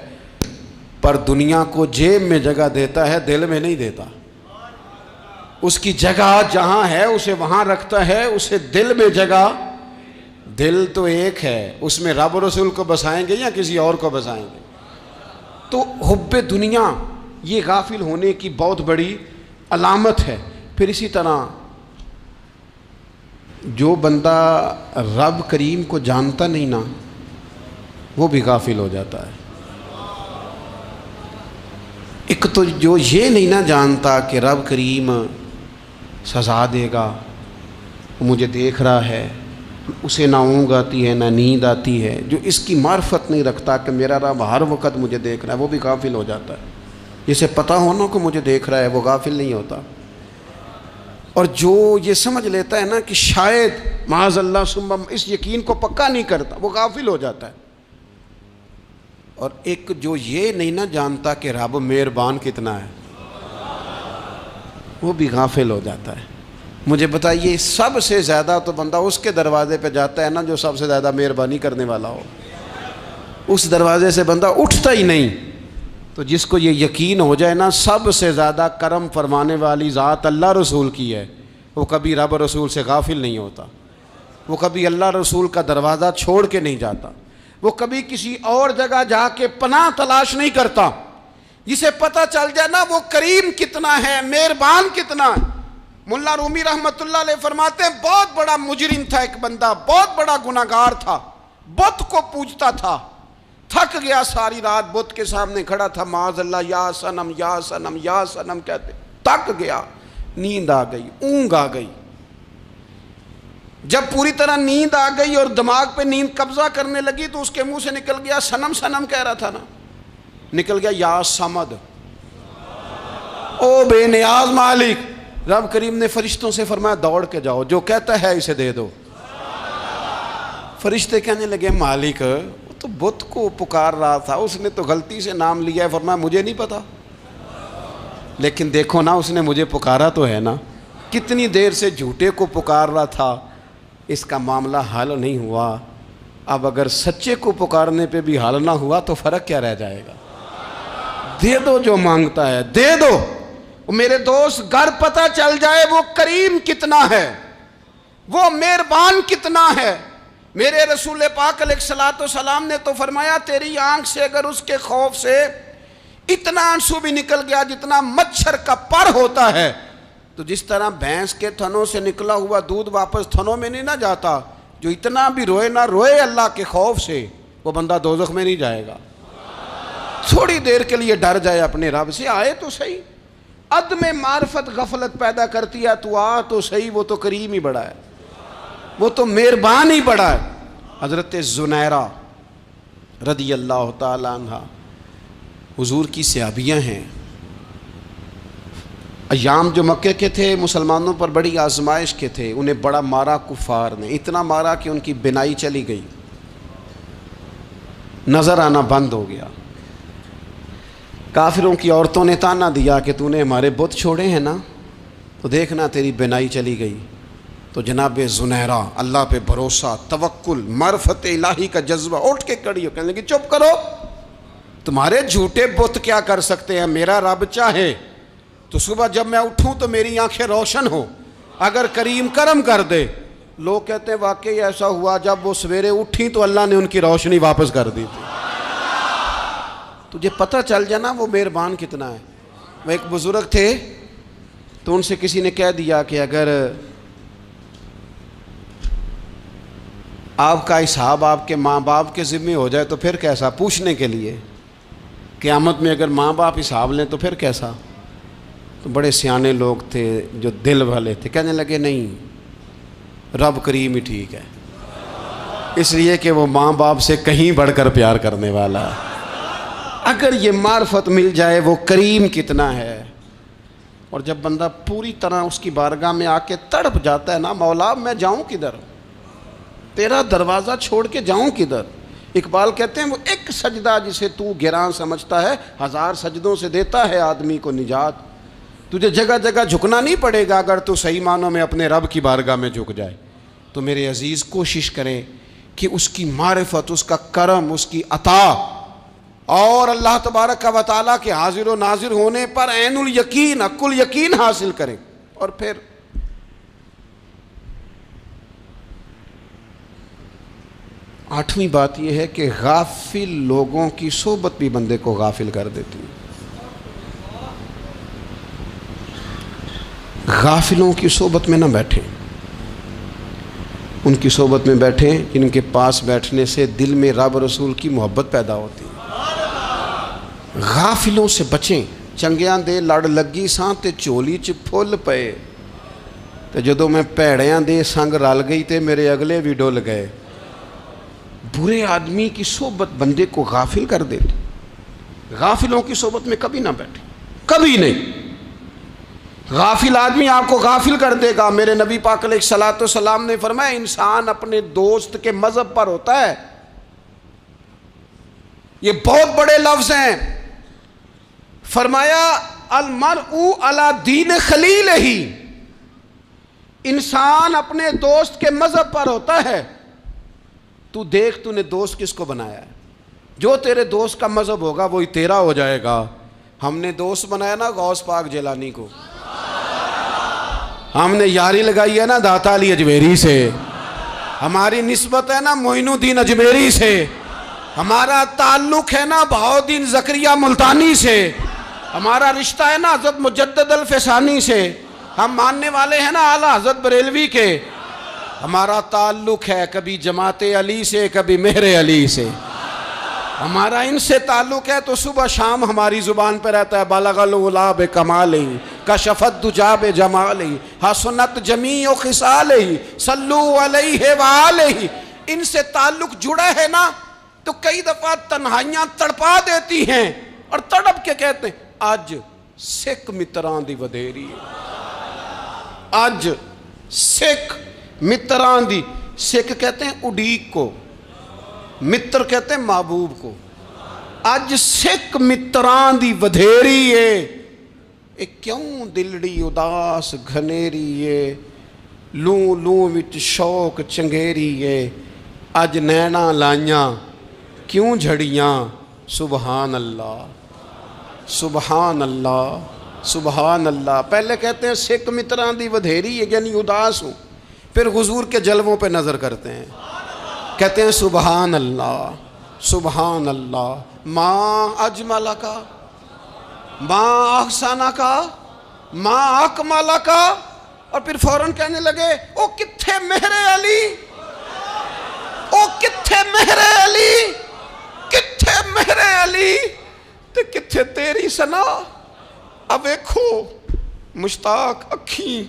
پر دنیا کو جیب میں جگہ دیتا ہے, دل میں نہیں دیتا. اس کی جگہ جہاں ہے اسے وہاں رکھتا ہے, اسے دل میں جگہ. دل تو ایک ہے, اس میں رب و رسول کو بسائیں گے یا کسی اور کو بسائیں گے. تو حب دنیا یہ غافل ہونے کی بہت بڑی علامت ہے. پھر اسی طرح جو بندہ رب کریم کو جانتا نہیں نا وہ بھی غافل ہو جاتا ہے. ایک تو جو یہ نہیں نہ جانتا کہ رب کریم سزا دے گا, مجھے دیکھ رہا ہے, اسے نہ اونگ آتی ہے نہ نیند آتی ہے, جو اس کی معرفت نہیں رکھتا کہ میرا رب ہر وقت مجھے دیکھ رہا ہے, وہ بھی غافل ہو جاتا ہے. جسے پتہ ہونا کہ مجھے دیکھ رہا ہے وہ غافل نہیں ہوتا. اور جو یہ سمجھ لیتا ہے نا کہ شاید معاذ اللہ ثم, اس یقین کو پکا نہیں کرتا, وہ غافل ہو جاتا ہے. اور ایک جو یہ نہیں نہ جانتا کہ رب مہربان کتنا ہے وہ بھی غافل ہو جاتا ہے. مجھے بتائیے سب سے زیادہ تو بندہ اس کے دروازے پہ جاتا ہے نا جو سب سے زیادہ مہربانی کرنے والا ہو, اس دروازے سے بندہ اٹھتا ہی نہیں. تو جس کو یہ یقین ہو جائے نا سب سے زیادہ کرم فرمانے والی ذات اللہ رسول کی ہے, وہ کبھی رب رسول سے غافل نہیں ہوتا. وہ کبھی اللہ رسول کا دروازہ چھوڑ کے نہیں جاتا، وہ کبھی کسی اور جگہ جا کے پناہ تلاش نہیں کرتا۔ جسے پتہ چل جائے نا وہ کریم کتنا ہے، مہربان کتنا ہے۔ ملا رومی رحمت اللہ علیہ فرماتے ہیں بہت بڑا مجرم تھا ایک بندہ، بہت بڑا گناہگار تھا، بت کو پوجتا تھا، تھک گیا ساری رات بت کے سامنے کھڑا تھا، معاذ اللہ یا صنم یا صنم یا صنم کہتے، تھک گیا، نیند آ گئی، اونگ آ گئی۔ جب پوری طرح نیند آ گئی اور دماغ پہ نیند قبضہ کرنے لگی تو اس کے منہ سے نکل گیا، صنم صنم کہہ رہا تھا نا، نکل گیا یا صمد، او بے نیاز مالک۔ رب کریم نے فرشتوں سے فرمایا دوڑ کے جاؤ، جو کہتا ہے اسے دے دو۔ فرشتے کہنے لگے مالک وہ تو بت کو پکار رہا تھا، اس نے تو غلطی سے نام لیا ہے۔ فرمایا مجھے نہیں پتا، لیکن دیکھو نا اس نے مجھے پکارا تو ہے نا، کتنی دیر سے جھوٹے کو پکار رہا تھا، اس کا معاملہ حل نہیں ہوا۔ اب اگر سچے کو پکارنے پہ بھی حل نہ ہوا تو فرق کیا رہ جائے گا؟ دے دو جو مانگتا ہے، دے دو۔ میرے دوست گھر پتہ چل جائے وہ کریم کتنا ہے، وہ مہربان کتنا ہے۔ میرے رسول پاک علیہ الصلوۃ والسلام نے تو فرمایا تیری آنکھ سے اگر اس کے خوف سے اتنا آنسو بھی نکل گیا جتنا مچھر کا پر ہوتا ہے، تو جس طرح بھینس کے تھنوں سے نکلا ہوا دودھ واپس تھنوں میں نہیں نہ جاتا، جو اتنا بھی روئے نہ روئے اللہ کے خوف سے، وہ بندہ دوزخ میں نہیں جائے گا۔ تھوڑی دیر کے لیے ڈر جائے اپنے رب سے، آئے تو صحیح۔ عدم معرفت غفلت پیدا کرتی ہے، تو آ تو صحیح، وہ تو کریم ہی بڑا ہے، وہ تو مہربان ہی بڑا ہے۔ حضرت زنیرہ رضی اللہ تعالی عنہ حضور کی صحابیاں ہیں۔ ایام جو مکے کے تھے مسلمانوں پر بڑی آزمائش کے تھے، انہیں بڑا مارا کفار نے، اتنا مارا کہ ان کی بینائی چلی گئی، نظر آنا بند ہو گیا۔ کافروں کی عورتوں نے تانا دیا کہ تو نے ہمارے بت چھوڑے ہیں نا، تو دیکھنا تیری بینائی چلی گئی۔ تو جناب زنیرہ اللہ پہ بھروسہ، توکل، معرفت الہی کا جذبہ، اٹھ کے کھڑی ہو کہنے لگی چپ کرو، تمہارے جھوٹے بت کیا کر سکتے ہیں، میرا رب چاہے تو صبح جب میں اٹھوں تو میری آنکھیں روشن ہو، اگر کریم کرم کر دے۔ لوگ کہتے ہیں واقعی ایسا ہوا، جب وہ سویرے اٹھیں تو اللہ نے ان کی روشنی واپس کر دی تھی۔ تجھے پتہ چل جانا وہ مہربان کتنا ہے۔ وہ ایک بزرگ تھے تو ان سے کسی نے کہہ دیا کہ اگر آپ کا حساب آپ کے ماں باپ کے ذمہ ہو جائے تو پھر کیسا، پوچھنے کے لیے قیامت میں اگر ماں باپ حساب لیں تو پھر کیسا۔ تو بڑے سیانے لوگ تھے جو دل والے تھے، کہنے لگے نہیں، رب کریم ہی ٹھیک ہے، اس لیے کہ وہ ماں باپ سے کہیں بڑھ کر پیار کرنے والا ہے۔ اگر یہ معرفت مل جائے وہ کریم کتنا ہے۔ اور جب بندہ پوری طرح اس کی بارگاہ میں آ کے تڑپ جاتا ہے نا، مولا میں جاؤں کدھر، تیرا دروازہ چھوڑ کے جاؤں کدھر۔ اقبال کہتے ہیں وہ ایک سجدہ جسے تو گراں سمجھتا ہے، 1000 سجدوں سے دیتا ہے آدمی کو نجات۔ تجھے جگہ جگہ جھکنا نہیں پڑے گا اگر تو صحیح معنوں میں اپنے رب کی بارگاہ میں جھک جائے۔ تو میرے عزیز کوشش کریں کہ اس کی معرفت، اس کا کرم، اس کی عطا اور اللہ تبارک و تعالیٰ کے حاضر و ناظر ہونے پر عین الیقین، حق الیقین حاصل کریں۔ اور پھر آٹھویں بات یہ ہے کہ غافل لوگوں کی صحبت بھی بندے کو غافل کر دیتی ہے۔ غافلوں کی صحبت میں نہ بیٹھیں، ان کی صحبت میں بیٹھیں جن کے پاس بیٹھنے سے دل میں رب رسول کی محبت پیدا ہوتی ہے۔ غافلوں سے بچیں۔ چنگیاں دے لڑ لگی ساں تے چولی چ پھل پئے، تے جدوں میں پیڑیاں دے سنگ رل گئی تے میرے اگلے بھی ڈول گئے۔ برے آدمی کی صحبت بندے کو غافل کر دیتی۔ غافلوں کی صحبت میں کبھی نہ بیٹھیں، کبھی نہیں۔ غافل آدمی آپ کو غافل کر دے گا۔ میرے نبی پاک علیہ الصلوۃ والسلام نے فرمایا انسان اپنے دوست کے مذہب پر ہوتا ہے۔ یہ بہت بڑے لفظ ہیں۔ فرمایا المرء علی دین خلیلہ، انسان اپنے دوست کے مذہب پر ہوتا ہے۔ تو دیکھ تو نے دوست کس کو بنایا ہے، جو تیرے دوست کا مذہب ہوگا وہی تیرا ہو جائے گا۔ ہم نے دوست بنایا نا غوث پاک جیلانی کو، ہم نے یاری لگائی ہے نا داتا علی اجمیری سے، ہماری نسبت ہے نا معین الدین اجمیری سے، ہمارا تعلق ہے نا بہاؤالدین زکریہ ملتانی سے، ہمارا رشتہ ہے نا حضرت مجدد الفسانی سے، ہم ماننے والے ہیں نا اعلیٰ حضرت بریلوی کے، ہمارا تعلق ہے کبھی جماعت علی سے کبھی مہر علی سے، ہمارا ان سے تعلق ہے تو صبح شام ہماری زبان پہ رہتا ہے بالغ العلا بکمالہ کشف الدجی بجمالہ حسنت جمیع خصالہ صلو علیہ وآلہ۔ ان سے تعلق جڑا ہے نا تو کئی دفعہ تنہائیاں تڑپا دیتی ہیں اور تڑپ کے کہتے ہیں آج سکھ متران دی ودھیری ہے، آج سکھ متران دی، سکھ کہتے ہیں اڈیق کو، متر کہتے ہیں محبوب کو، اج سکھ متران دی ودھیری ہے، اے کیوں دلڑی اداس گھنیری ہے، لوں لوں وچ شوق چنگیری ہے، اج نینا لائیاں کیوں جھڑیاں، سبحان اللہ سبحان اللہ سبحان اللہ۔ پہلے کہتے ہیں سکھ متران دی ودھیری ہے یعنی اداس ہوں، پھر حضور کے جلووں پہ نظر کرتے ہیں، کہتے ہیں سبحان اللہ سبحان اللہ، ماں اجمل کا ماں احسن کا ماں اکمل کا، اور پھر فوراً کہنے لگے او کتھے مہر علی، او کتھے مہر علی، کتھے مہر علی تے کتھے تیری سنا، اب ویکھو مشتاق اکھیں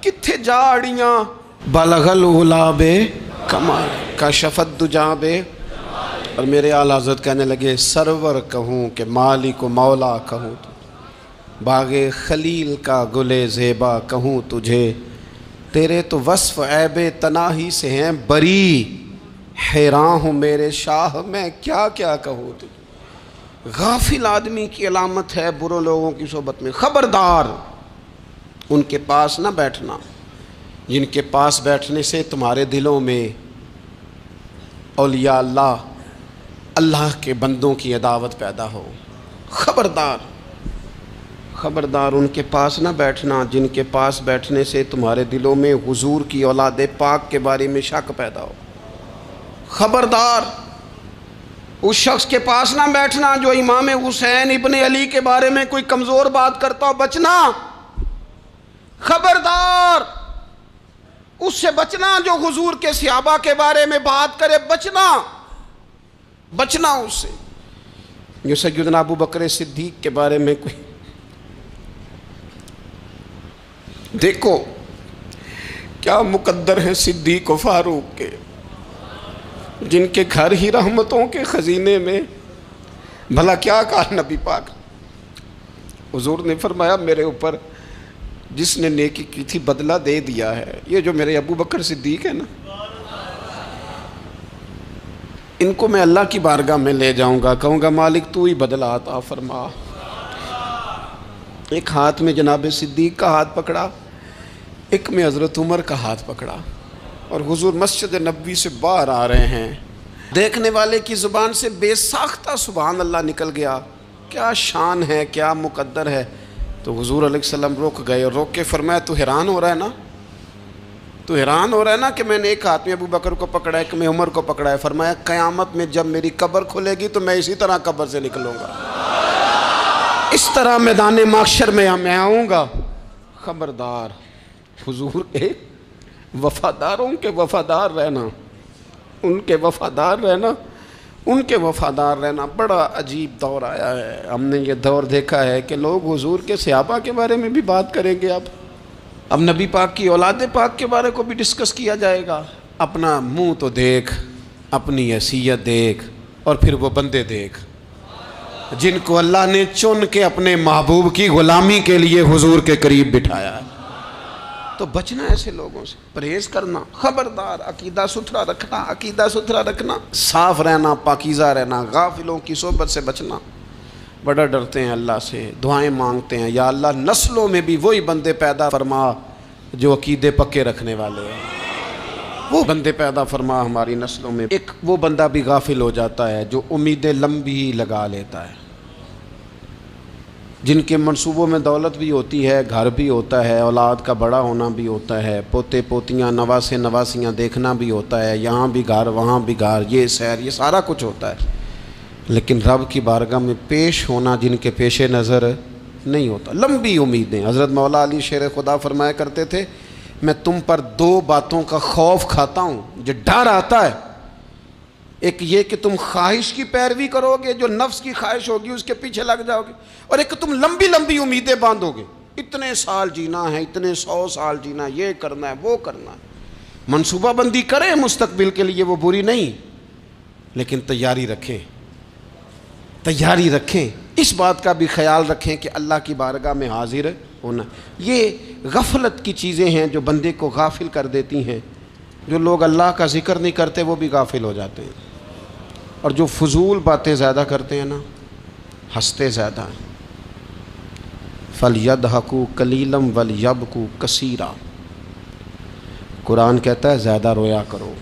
کتھے جاڑیاں، بلغ العلا بے کمال کشف الدجی بے، اور میرے اعلیٰ حضرت کہنے لگے سرور کہوں کہ مالک و مولا کہوں، باغ خلیل کا گلے زیبا کہوں تجھے، تیرے تو وصف عیب تناہی سے ہیں بری، حیران ہوں میرے شاہ میں کیا کیا کہوں تجھے۔ غافل آدمی کی علامت ہے برے لوگوں کی صحبت میں، خبردار ان کے پاس نہ بیٹھنا جن کے پاس بیٹھنے سے تمہارے دلوں میں اولیاء اللہ اللہ کے بندوں کی عداوت پیدا ہو، خبردار خبردار ان کے پاس نہ بیٹھنا جن کے پاس بیٹھنے سے تمہارے دلوں میں حضور کی اولاد پاک کے بارے میں شک پیدا ہو، خبردار اس شخص کے پاس نہ بیٹھنا جو امام حسین ابن علی کے بارے میں کوئی کمزور بات کرتا ہو، بچنا، خبردار اس سے بچنا جو حضور کے صحابہ کے بارے میں بات کرے، بچنا بچنا اس سے، جو سیدنا ابو بکر صدیق کے بارے میں کوئی، دیکھو کیا مقدر ہیں صدیق و فاروق کے، جن کے گھر ہی رحمتوں کے خزینے میں، بھلا کیا کہا نبی پاک، حضور نے فرمایا میرے اوپر جس نے نیکی کی تھی بدلہ دے دیا ہے، یہ جو میرے ابو بکر صدیق ہے نا، ان کو میں اللہ کی بارگاہ میں لے جاؤں گا، کہوں گا مالک تو ہی بدلہ عطا فرما۔ ایک ہاتھ میں جناب صدیق کا ہاتھ پکڑا، ایک میں حضرت عمر کا ہاتھ پکڑا، اور حضور مسجد نبوی سے باہر آ رہے ہیں، دیکھنے والے کی زبان سے بے ساختہ سبحان اللہ نکل گیا، کیا شان ہے کیا مقدر ہے۔ تو حضور علیہ السلام رک گئے اور روک کے فرمایا تو حیران ہو رہا ہے نا، تو حیران ہو رہا ہے نا کہ میں نے ایک ہاتھ میں ابو بکر کو پکڑا ہے، ایک میں عمر کو پکڑا ہے، فرمایا قیامت میں جب میری قبر کھلے گی تو میں اسی طرح قبر سے نکلوں گا، اس طرح میدان محشر میں میں آؤں گا۔ خبردار حضور ایک وفاداروں کے وفادار رہنا، ان کے وفادار رہنا، ان کے وفادار رہنا بڑا عجیب دور آیا ہے۔ ہم نے یہ دور دیکھا ہے کہ لوگ حضور کے صحابہ کے بارے میں بھی بات کریں گے، اب نبی پاک کی اولاد پاک کے بارے کو بھی ڈسکس کیا جائے گا۔ اپنا منہ تو دیکھ، اپنی حیثیت دیکھ، اور پھر وہ بندے دیکھ جن کو اللہ نے چن کے اپنے محبوب کی غلامی کے لیے حضور کے قریب بٹھایا ہے۔ تو بچنا ایسے لوگوں سے، پرہیز کرنا، خبردار عقیدہ ستھرا رکھنا، عقیدہ ستھرا رکھنا، صاف رہنا، پاکیزہ رہنا، غافلوں کی صحبت سے بچنا۔ بڑا ڈرتے ہیں اللہ سے، دعائیں مانگتے ہیں یا اللہ نسلوں میں بھی وہی بندے پیدا فرما جو عقیدے پکے رکھنے والے ہیں، وہ بندے پیدا فرما ہماری نسلوں میں۔ ایک وہ بندہ بھی غافل ہو جاتا ہے جو امیدیں لمبی لگا لیتا ہے، جن کے منصوبوں میں دولت بھی ہوتی ہے، گھر بھی ہوتا ہے، اولاد کا بڑا ہونا بھی ہوتا ہے، پوتے پوتیاں نواسے نواسیاں دیکھنا بھی ہوتا ہے، یہاں بھی گھر وہاں بھی گھر، یہ سیر، یہ سارا کچھ ہوتا ہے، لیکن رب کی بارگاہ میں پیش ہونا جن کے پیش نظر نہیں ہوتا۔ لمبی امیدیں۔ حضرت مولا علی شیر خدا فرمایا کرتے تھے، میں تم پر دو باتوں کا خوف کھاتا ہوں، جو ڈر آتا ہے، ایک یہ کہ تم خواہش کی پیروی کرو گے، جو نفس کی خواہش ہوگی اس کے پیچھے لگ جاؤ گے، اور ایک کہ تم لمبی لمبی امیدیں باندھو گے، اتنے سال جینا ہے، اتنے 100 سال جینا، یہ کرنا ہے وہ کرنا ہے۔ منصوبہ بندی کریں مستقبل کے لیے، وہ بری نہیں، لیکن تیاری رکھیں، تیاری رکھیں، اس بات کا بھی خیال رکھیں کہ اللہ کی بارگاہ میں حاضر ہونا۔ یہ غفلت کی چیزیں ہیں جو بندے کو غافل کر دیتی ہیں۔ جو لوگ اللہ کا ذکر نہیں کرتے وہ بھی غافل ہو جاتے ہیں، اور جو فضول باتیں زیادہ کرتے ہیں نا، ہنستے زیادہ ہیں۔ فَلْيَضْحَكُوا قَلِيلًا وَلْيَبْكُوا كَثِيرًا۔ قرآن کہتا ہے زیادہ رویا کرو،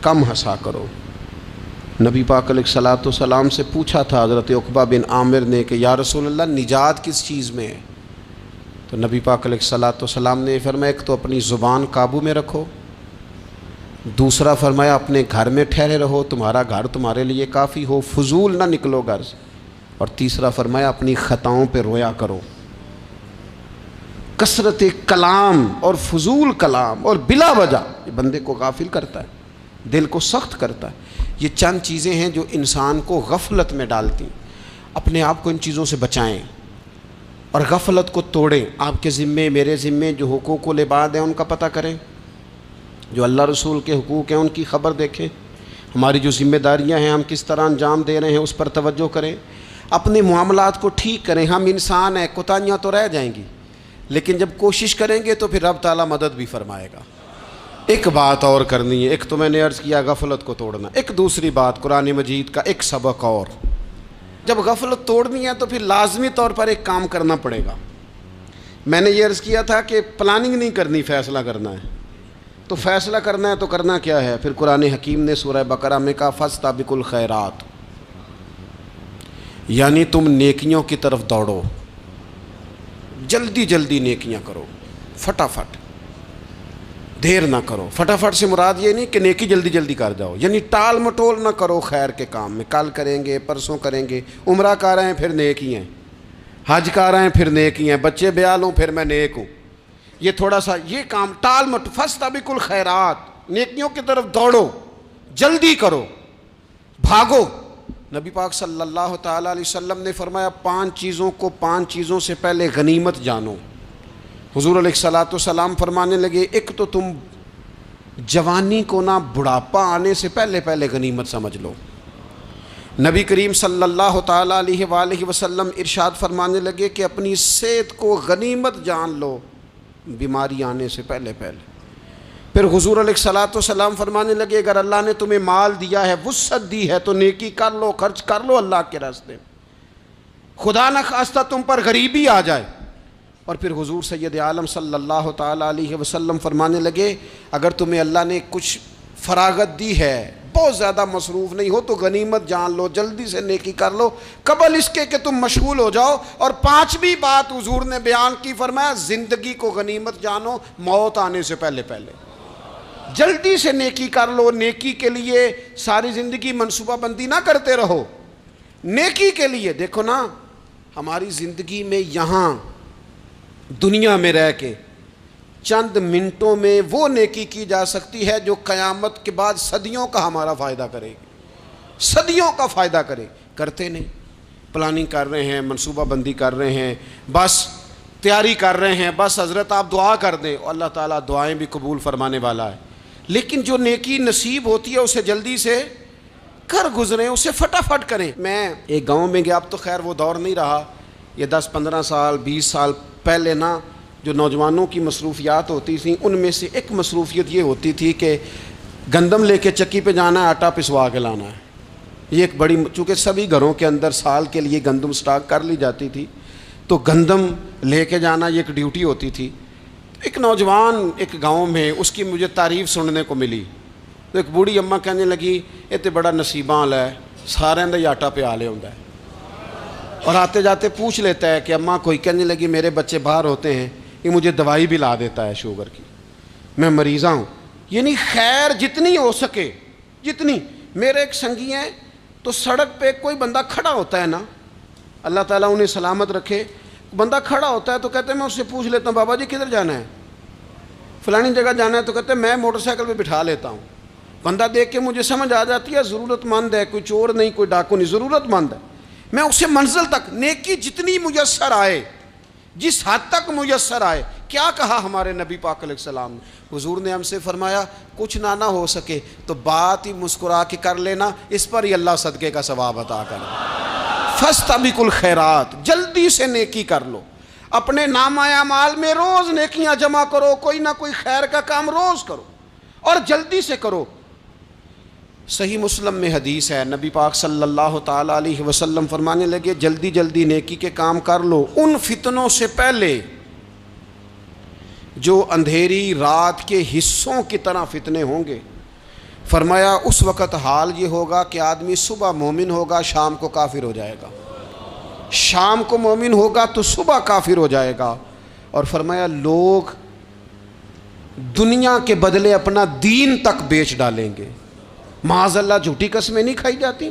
کم ہنسا کرو۔ نبی پاک علیہ الصلوۃ والسلام سے پوچھا تھا حضرت عقبہ بن عامر نے کہ یا رسول اللہ نجات کس چیز میں ہے؟ تو نبی پاک علیہ الصلوۃ والسلام نے فرمایا ایک تو اپنی زبان قابو میں رکھو، دوسرا فرمایا اپنے گھر میں ٹھہرے رہو، تمہارا گھر تمہارے لیے کافی ہو، فضول نہ نکلو گھر سے، اور تیسرا فرمایا اپنی خطاؤں پہ رویا کرو۔ کثرت کلام اور فضول کلام اور بلا وجہ یہ بندے کو غافل کرتا ہے، دل کو سخت کرتا ہے۔ یہ چند چیزیں ہیں جو انسان کو غفلت میں ڈالتی ہیں۔ اپنے آپ کو ان چیزوں سے بچائیں اور غفلت کو توڑیں۔ آپ کے ذمے، میرے ذمے جو حقوق العباد ہیں ان کا پتہ کریں، جو اللہ رسول کے حقوق ہیں ان کی خبر دیکھیں، ہماری جو ذمہ داریاں ہیں ہم کس طرح انجام دے رہے ہیں اس پر توجہ کریں، اپنے معاملات کو ٹھیک کریں۔ ہم انسان ہیں، کوتاہیاں تو رہ جائیں گی، لیکن جب کوشش کریں گے تو پھر رب تعالیٰ مدد بھی فرمائے گا۔ ایک بات اور کرنی ہے، ایک تو میں نے عرض کیا غفلت کو توڑنا، ایک دوسری بات قرآن مجید کا ایک سبق اور، جب غفلت توڑنی ہے تو پھر لازمی طور پر ایک کام کرنا پڑے گا۔ میں نے یہ عرض کیا تھا کہ پلاننگ نہیں کرنی، فیصلہ کرنا ہے۔ تو فیصلہ کرنا ہے تو کرنا کیا ہے؟ پھر قرآن حکیم نے سورہ بقرہ میں کہا فاستبقوا الخیرات، یعنی تم نیکیوں کی طرف دوڑو، جلدی جلدی نیکیاں کرو، فٹافٹ، دیر نہ کرو۔ فٹافٹ سے مراد یہ نہیں کہ نیکی جلدی جلدی کر جاؤ، یعنی ٹال مٹول نہ کرو خیر کے کام میں، کل کریں گے، پرسوں کریں گے، عمرہ کر رہے ہیں پھر نیکی ہیں، حج کر رہے ہیں پھر نیکی ہیں، بچے بیال ہوں پھر میں نیک ہوں، یہ تھوڑا سا یہ کام ٹال مٹ۔ فاستبقوا الخیرات، نیکیوں کی طرف دوڑو، جلدی کرو، بھاگو۔ نبی پاک صلی اللہ تعالیٰ علیہ وسلم نے فرمایا 5 چیزوں کو 5 چیزوں سے پہلے غنیمت جانو۔ حضور علیہ الصلوۃ والسلام فرمانے لگے ایک تو تم جوانی کو نہ بڑھاپا آنے سے پہلے پہلے غنیمت سمجھ لو۔ نبی کریم صلی اللہ تعالیٰ علیہ وآلہ وسلم ارشاد فرمانے لگے کہ اپنی صحت کو غنیمت جان لو، بیماری آنے سے پہلے پہلے۔ پھر حضور علیہ الصلوۃ والسلام فرمانے لگے اگر اللہ نے تمہیں مال دیا ہے، وسعت دی ہے، تو نیکی کر لو، خرچ کر لو اللہ کے راستے میں، خدا نہ خواستہ تم پر غریبی آ جائے۔ اور پھر حضور سید عالم صلی اللہ تعالیٰ علیہ وسلم فرمانے لگے اگر تمہیں اللہ نے کچھ فراغت دی ہے، بہت زیادہ مصروف نہیں ہو، تو غنیمت جان لو، جلدی سے نیکی کر لو قبل اس کے کہ تم مشغول ہو جاؤ۔ اور 5ویں بات حضور نے بیان کی، فرمایا زندگی کو غنیمت جانو، موت آنے سے پہلے پہلے جلدی سے نیکی کر لو۔ نیکی کے لیے ساری زندگی منصوبہ بندی نہ کرتے رہو، نیکی کے لیے دیکھو نا، ہماری زندگی میں یہاں دنیا میں رہ کے چند منٹوں میں وہ نیکی کی جا سکتی ہے جو قیامت کے بعد صدیوں کا ہمارا فائدہ کرے گی، صدیوں کا فائدہ کرے۔ کرتے نہیں، پلاننگ کر رہے ہیں، منصوبہ بندی کر رہے ہیں، بس تیاری کر رہے ہیں، بس حضرت آپ دعا کر دیں، اللہ تعالیٰ دعائیں بھی قبول فرمانے والا ہے، لیکن جو نیکی نصیب ہوتی ہے اسے جلدی سے کر گزریں، اسے فٹافٹ کریں۔ میں ایک گاؤں میں گیا، اب تو خیر وہ دور نہیں رہا، یہ 10-15 سال 20 سال پہلے نا جو نوجوانوں کی مصروفیات ہوتی تھیں ان میں سے ایک مصروفیت یہ ہوتی تھی کہ گندم لے کے چکی پہ جانا ہے، آٹا پسوا کے لانا ہے۔ یہ ایک بڑی، چونکہ سبھی گھروں کے اندر سال کے لیے گندم سٹاک کر لی جاتی تھی، تو گندم لے کے جانا یہ ایک ڈیوٹی ہوتی تھی۔ ایک نوجوان ایک گاؤں میں، اس کی مجھے تعریف سننے کو ملی، تو ایک بوڑھی اماں کہنے لگی یہ تو بڑا نصیباں والا ہے، سارے دا آٹا پیا لے ہوندا ہے۔ اور آتے جاتے پوچھ لیتا ہے کہ اماں کوئی کہنے لگی میرے بچے باہر ہوتے ہیں، یہ مجھے دوائی بھی لا دیتا ہے شوگر کی، میں مریضہ ہوں۔ یعنی خیر جتنی ہو سکے، جتنی۔ میرے ایک سنگی ہیں تو سڑک پہ کوئی بندہ کھڑا ہوتا ہے نا، اللہ تعالیٰ انہیں سلامت رکھے، بندہ کھڑا ہوتا ہے تو کہتے ہیں میں اس سے پوچھ لیتا ہوں بابا جی کدھر جانا ہے، فلانی جگہ جانا ہے، تو کہتے ہیں میں موٹر سائیکل پہ بٹھا لیتا ہوں۔ بندہ دیکھ کے مجھے سمجھ آ جاتی ہے ضرورت مند ہے، کوئی چور نہیں، کوئی ڈاکو نہیں، ضرورت مند ہے۔ میں اسے منزل تک نیکی جتنی میسر آئے، جس حد تک میسر آئے۔ کیا کہا ہمارے نبی پاک علیہ السلام نے؟ حضور نے ہم سے فرمایا کچھ نہ ہو سکے تو بات ہی مسکرا کے کر لینا، اس پر ہی اللہ صدقے کا ثواب عطا کرے۔ فاستبقوا الخیرات، جلدی سے نیکی کر لو، اپنے نامہ اعمال میں روز نیکیاں جمع کرو، کوئی نہ کوئی خیر کا کام روز کرو اور جلدی سے کرو۔ صحیح مسلم میں حدیث ہے، نبی پاک صلی اللہ تعالیٰ علیہ وسلم فرمانے لگے جلدی جلدی نیکی کے کام کر لو ان فتنوں سے پہلے جو اندھیری رات کے حصوں کی طرح فتنے ہوں گے۔ فرمایا اس وقت حال یہ ہوگا کہ آدمی صبح مومن ہوگا، شام کو کافر ہو جائے گا، شام کو مومن ہوگا تو صبح کافر ہو جائے گا۔ اور فرمایا لوگ دنیا کے بدلے اپنا دین تک بیچ ڈالیں گے۔ معاذ اللہ جھوٹی قسمیں نہیں کھائی جاتی،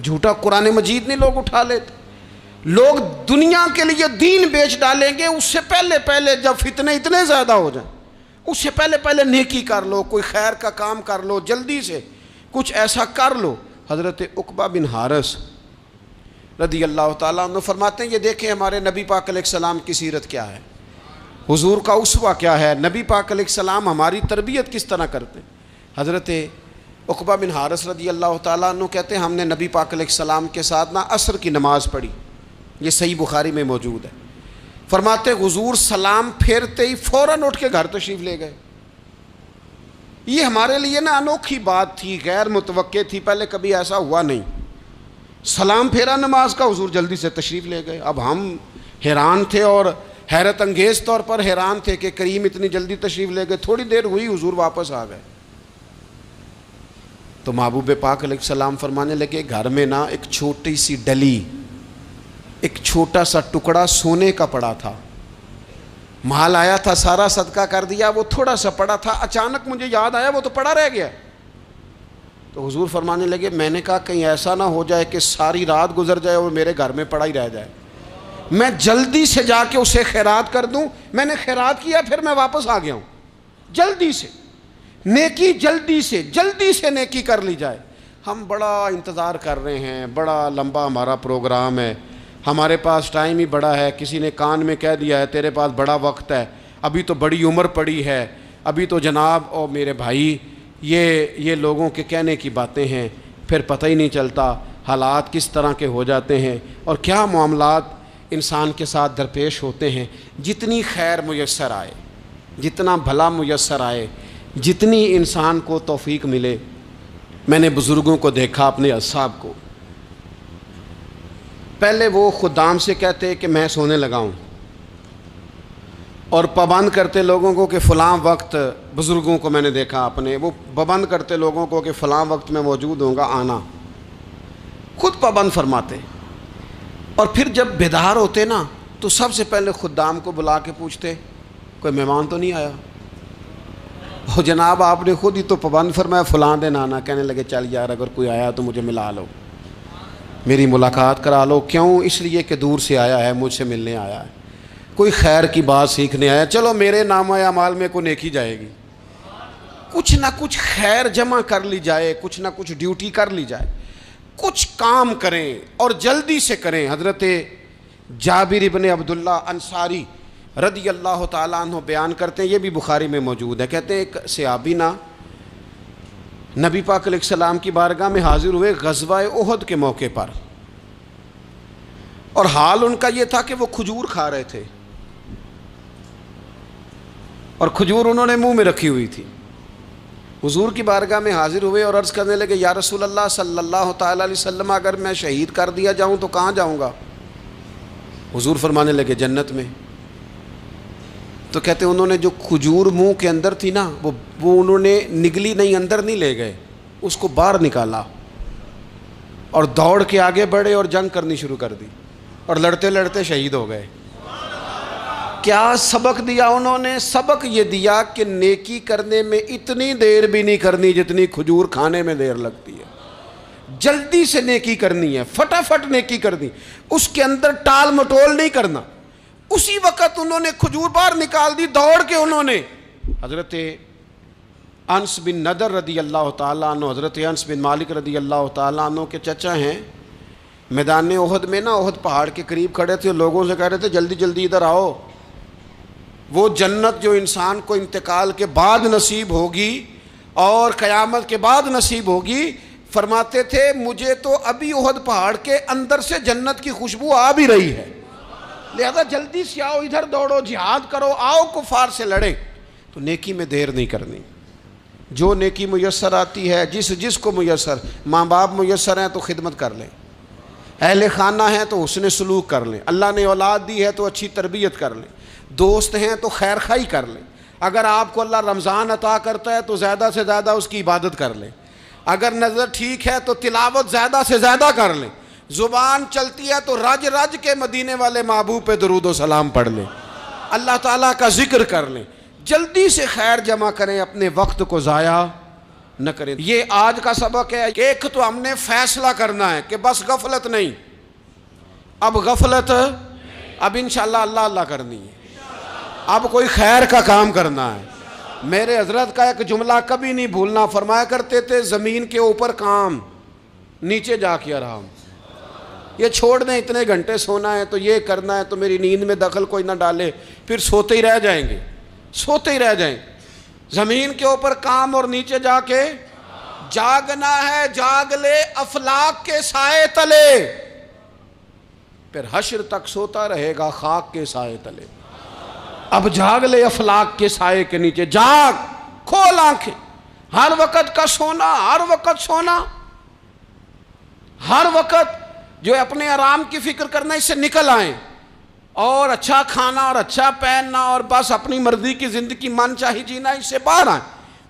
جھوٹا قرآن مجید نہیں لوگ اٹھا لیتے، لوگ دنیا کے لیے دین بیچ ڈالیں گے۔ اس سے پہلے جب فتنے اتنے زیادہ ہو جائیں، اس سے پہلے نیکی کر لو، کوئی خیر کا کام کر لو، جلدی سے کچھ ایسا کر لو۔ حضرت عقبہ بن حارث رضی اللہ تعالیٰ عنہ فرماتے ہیں یہ دیکھیں ہمارے نبی پاک علیہ السلام کی سیرت کیا ہے، حضور کا اسوہ کیا ہے، نبی پاک علیہ السلام ہماری تربیت کس طرح کرتے ہیں۔ حضرت عقبہ بن حارث رضی اللہ تعالیٰ عنہ کہتے ہیں ہم نے نبی پاک علیہ السلام کے ساتھ عصر کی نماز پڑھی، یہ صحیح بخاری میں موجود ہے۔ فرماتے حضور سلام پھیرتے ہی فوراً اٹھ کے گھر تشریف لے گئے۔ یہ ہمارے لیے انوکھی بات تھی، غیر متوقع تھی، پہلے کبھی ایسا ہوا نہیں۔ سلام پھیرا نماز کا، حضور جلدی سے تشریف لے گئے۔ اب ہم حیران تھے اور حیرت انگیز طور پر حیران تھے کہ کریم اتنی جلدی تشریف لے گئے۔ تھوڑی دیر ہوئی حضور واپس آ گئے تو محبوب پاک علیہ السلام فرمانے لگے گھر میں ایک چھوٹی سی ڈلی، ایک چھوٹا سا ٹکڑا سونے کا پڑا تھا، مال آیا تھا سارا صدقہ کر دیا، وہ تھوڑا سا پڑا تھا، اچانک مجھے یاد آیا وہ تو پڑا رہ گیا۔ تو حضور فرمانے لگے میں نے کہا کہیں ایسا نہ ہو جائے کہ ساری رات گزر جائے اور میرے گھر میں پڑا ہی رہ جائے، میں جلدی سے جا کے اسے خیرات کر دوں۔ میں نے خیرات کیا پھر میں واپس آ گیا ہوں۔ جلدی سے نیکی، جلدی سے نیکی کر لی جائے۔ ہم بڑا انتظار کر رہے ہیں، بڑا لمبا ہمارا پروگرام ہے، ہمارے پاس ٹائم ہی بڑا ہے، کسی نے کان میں کہہ دیا ہے تیرے پاس بڑا وقت ہے، ابھی تو بڑی عمر پڑی ہے، ابھی تو جناب اور میرے بھائی یہ لوگوں کے کہنے کی باتیں ہیں، پھر پتہ ہی نہیں چلتا حالات کس طرح کے ہو جاتے ہیں اور کیا معاملات انسان کے ساتھ درپیش ہوتے ہیں۔ جتنی خیر میسر آئے، جتنا بھلا میسر آئے، جتنی انسان کو توفیق ملے۔ میں نے بزرگوں کو دیکھا، اپنے اصحاب کو، پہلے وہ خدام سے کہتے کہ میں سونے لگا ہوں اور پابند کرتے لوگوں کو کہ فلاں وقت، بزرگوں کو میں نے دیکھا اپنے، وہ پابند کرتے لوگوں کو کہ فلاں وقت میں موجود ہوں گا آنا، خود پابند فرماتے، اور پھر جب بیدار ہوتے تو سب سے پہلے خدام کو بلا کے پوچھتے کوئی مہمان تو نہیں آیا؟ وہ جناب آپ نے خود ہی تو پابند فرمایا فلاں دن آنا۔ کہنے لگے چل یار اگر کوئی آیا تو مجھے ملا لو، میری ملاقات کرا لو۔ کیوں؟ اس لیے کہ دور سے آیا ہے، مجھ سے ملنے آیا ہے، کوئی خیر کی بات سیکھنے آیا، چلو میرے نامہ اعمال میں کوئی نیکی جائے گی، کچھ نہ کچھ خیر جمع کر لی جائے، کچھ نہ کچھ ڈیوٹی کر لی جائے، کچھ کام کریں اور جلدی سے کریں۔ حضرت جابر ابن عبداللہ انصاری رضی اللہ تعالیٰ عنہ بیان کرتے ہیں، یہ بھی بخاری میں موجود ہے، کہتے ہیں ایک صحابی نبی پاک علیہ السلام کی بارگاہ میں حاضر ہوئے غزوہ احد کے موقع پر، اور حال ان کا یہ تھا کہ وہ کھجور کھا رہے تھے اور کھجور انہوں نے منہ میں رکھی ہوئی تھی۔ حضور کی بارگاہ میں حاضر ہوئے اور عرض کرنے لگے یا رسول اللہ صلی اللہ تعالیٰ علیہ وسلم اگر میں شہید کر دیا جاؤں تو کہاں جاؤں گا؟ حضور فرمانے لگے جنت میں۔ تو کہتے انہوں نے جو کھجور منہ کے اندر تھی وہ انہوں نے نگلی نہیں، اندر نہیں لے گئے، اس کو باہر نکالا اور دوڑ کے آگے بڑھے اور جنگ کرنی شروع کر دی۔ اور لڑتے لڑتے شہید ہو گئے۔ کیا سبق دیا انہوں نے؟ سبق یہ دیا کہ نیکی کرنے میں اتنی دیر بھی نہیں کرنی جتنی کھجور کھانے میں دیر لگتی ہے۔ جلدی سے نیکی کرنی ہے، فٹافٹ نیکی کرنی، اس کے اندر ٹال مٹول نہیں کرنا۔ اسی وقت انہوں نے کھجور باہر نکال دی، دوڑ کے انہوں نے حضرت انس بن نضر رضی اللہ تعالیٰ عنہ، حضرت انس بن مالک رضی اللہ تعالیٰ عنہ کے چچا ہیں، میدان احد میں نا، احد پہاڑ کے قریب کھڑے تھے، لوگوں سے کہہ رہے تھے جلدی جلدی ادھر آؤ، وہ جنت جو انسان کو انتقال کے بعد نصیب ہوگی اور قیامت کے بعد نصیب ہوگی، فرماتے تھے مجھے تو ابھی احد پہاڑ کے اندر سے جنت کی خوشبو آ بھی رہی ہے، لہذا جلدی سے آؤ، ادھر دوڑو، جہاد کرو، آؤ کفار سے لڑیں۔ تو نیکی میں دیر نہیں کرنی، جو نیکی میسر آتی ہے، جس کو میسر، ماں باپ میسر ہیں تو خدمت کر لیں، اہل خانہ ہیں تو حسن سلوک کر لیں، اللہ نے اولاد دی ہے تو اچھی تربیت کر لیں، دوست ہیں تو خیر خواہی کر لیں، اگر آپ کو اللہ رمضان عطا کرتا ہے تو زیادہ سے زیادہ اس کی عبادت کر لیں، اگر نظر ٹھیک ہے تو تلاوت زیادہ سے زیادہ کر لیں، زبان چلتی ہے تو رج رج کے مدینے والے محبوب پہ درود و سلام پڑھ لیں، اللہ تعالیٰ کا ذکر کر لیں، جلدی سے خیر جمع کریں، اپنے وقت کو ضائع نہ کریں۔ یہ آج کا سبق ہے۔ ایک تو ہم نے فیصلہ کرنا ہے کہ بس غفلت نہیں، اب غفلت، اب انشاءاللہ اللہ اللہ کرنی ہے، اب کوئی خیر کا کام کرنا ہے۔ میرے حضرت کا ایک جملہ کبھی نہیں بھولنا، فرمایا کرتے تھے زمین کے اوپر کام، نیچے جا کے آرام۔ یہ چھوڑ دیں اتنے گھنٹے سونا ہے تو یہ کرنا ہے تو میری نیند میں دخل کوئی نہ ڈالے، پھر سوتے ہی رہ جائیں گے، سوتے ہی رہ جائیں گے۔ زمین کے اوپر کام اور نیچے جا کے جاگنا ہے، جاگ لے افلاک کے سائے تلے، پھر حشر تک سوتا رہے گا خاک کے سائے تلے۔ اب جاگ لے افلاک کے سائے کے نیچے، جاگ، کھول آنکھیں، ہر وقت کا سونا، ہر وقت سونا، ہر وقت جو اپنے آرام کی فکر کرنا، اس سے نکل آئیں اور اچھا کھانا اور اچھا پہننا اور بس اپنی مرضی کی زندگی من چاہی جینا، اس سے باہر آئیں،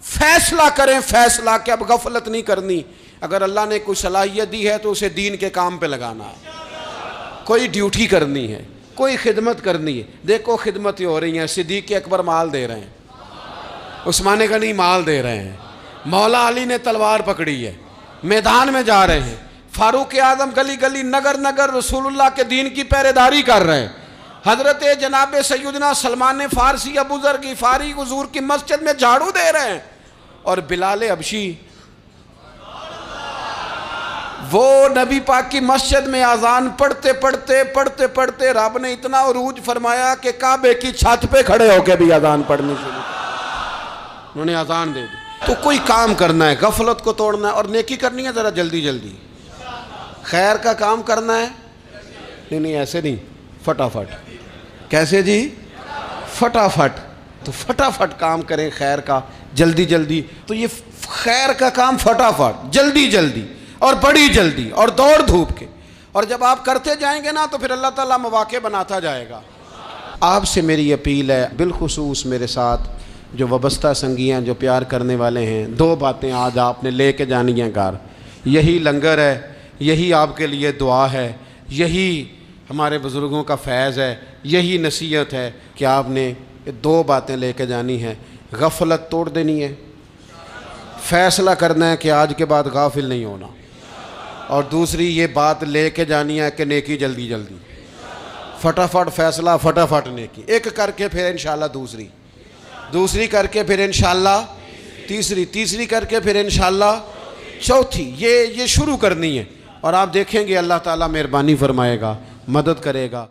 فیصلہ کریں، فیصلہ کہ اب غفلت نہیں کرنی۔ اگر اللہ نے کوئی صلاحیت دی ہے تو اسے دین کے کام پہ لگانا ہے، کوئی ڈیوٹی کرنی ہے، کوئی خدمت کرنی ہے۔ دیکھو خدمتیں ہو رہی ہیں، صدیق اکبر مال دے رہے ہیں، عثمان غنی مال دے رہے ہیں، مولا علی نے تلوار پکڑی ہے، میدان میں جا رہے ہیں، فاروق اعظم گلی گلی نگر نگر رسول اللہ کے دین کی پہرے داری کر رہے ہیں، حضرت جناب سیدنا سلمان فارسی ابو ذر غفاری حضور کی مسجد میں جھاڑو دے رہے ہیں، اور بلال حبشی وہ نبی پاک کی مسجد میں اذان پڑھتے پڑھتے رب نے اتنا عروج فرمایا کہ کعبے کی چھت پہ کھڑے ہو کے بھی اذان پڑھنی شروع، انہوں نے اذان دے دی۔ تو کوئی کام کرنا ہے، غفلت کو توڑنا ہے اور نیکی کرنی ہے، ذرا جلدی جلدی خیر کا کام کرنا ہے، نہیں ایسے نہیں، فٹافٹ۔ کیسے جی؟ فٹافٹ۔ تو فٹافٹ کام کریں خیر کا، جلدی جلدی۔ تو یہ خیر کا کام فٹافٹ، جلدی جلدی اور بڑی جلدی اور دوڑ دھوپ کے، اور جب آپ کرتے جائیں گے نا تو پھر اللہ تعالیٰ مواقع بناتا جائے گا۔ آپ سے میری اپیل ہے، بالخصوص میرے ساتھ جو وابستہ سنگیاں، جو پیار کرنے والے ہیں، دو باتیں آج آپ نے لے کے جانی ہیں گھر۔ یہی لنگر ہے، یہی آپ کے لیے دعا ہے، یہی ہمارے بزرگوں کا فیض ہے، یہی نصیحت ہے کہ آپ نے یہ دو باتیں لے کے جانی ہیں۔ غفلت توڑ دینی ہے، فیصلہ کرنا ہے کہ آج کے بعد غافل نہیں ہونا، اور دوسری یہ بات لے کے جانی ہے کہ نیکی جلدی جلدی، فٹافٹ فیصلہ، فٹافٹ نیکی، ایک کر کے پھر انشاءاللہ دوسری کر کے پھر انشاءاللہ تیسری کر کے پھر انشاءاللہ چوتھی، یہ شروع کرنی ہے، اور آپ دیکھیں گے اللہ تعالیٰ مہربانی فرمائے گا، مدد کرے گا۔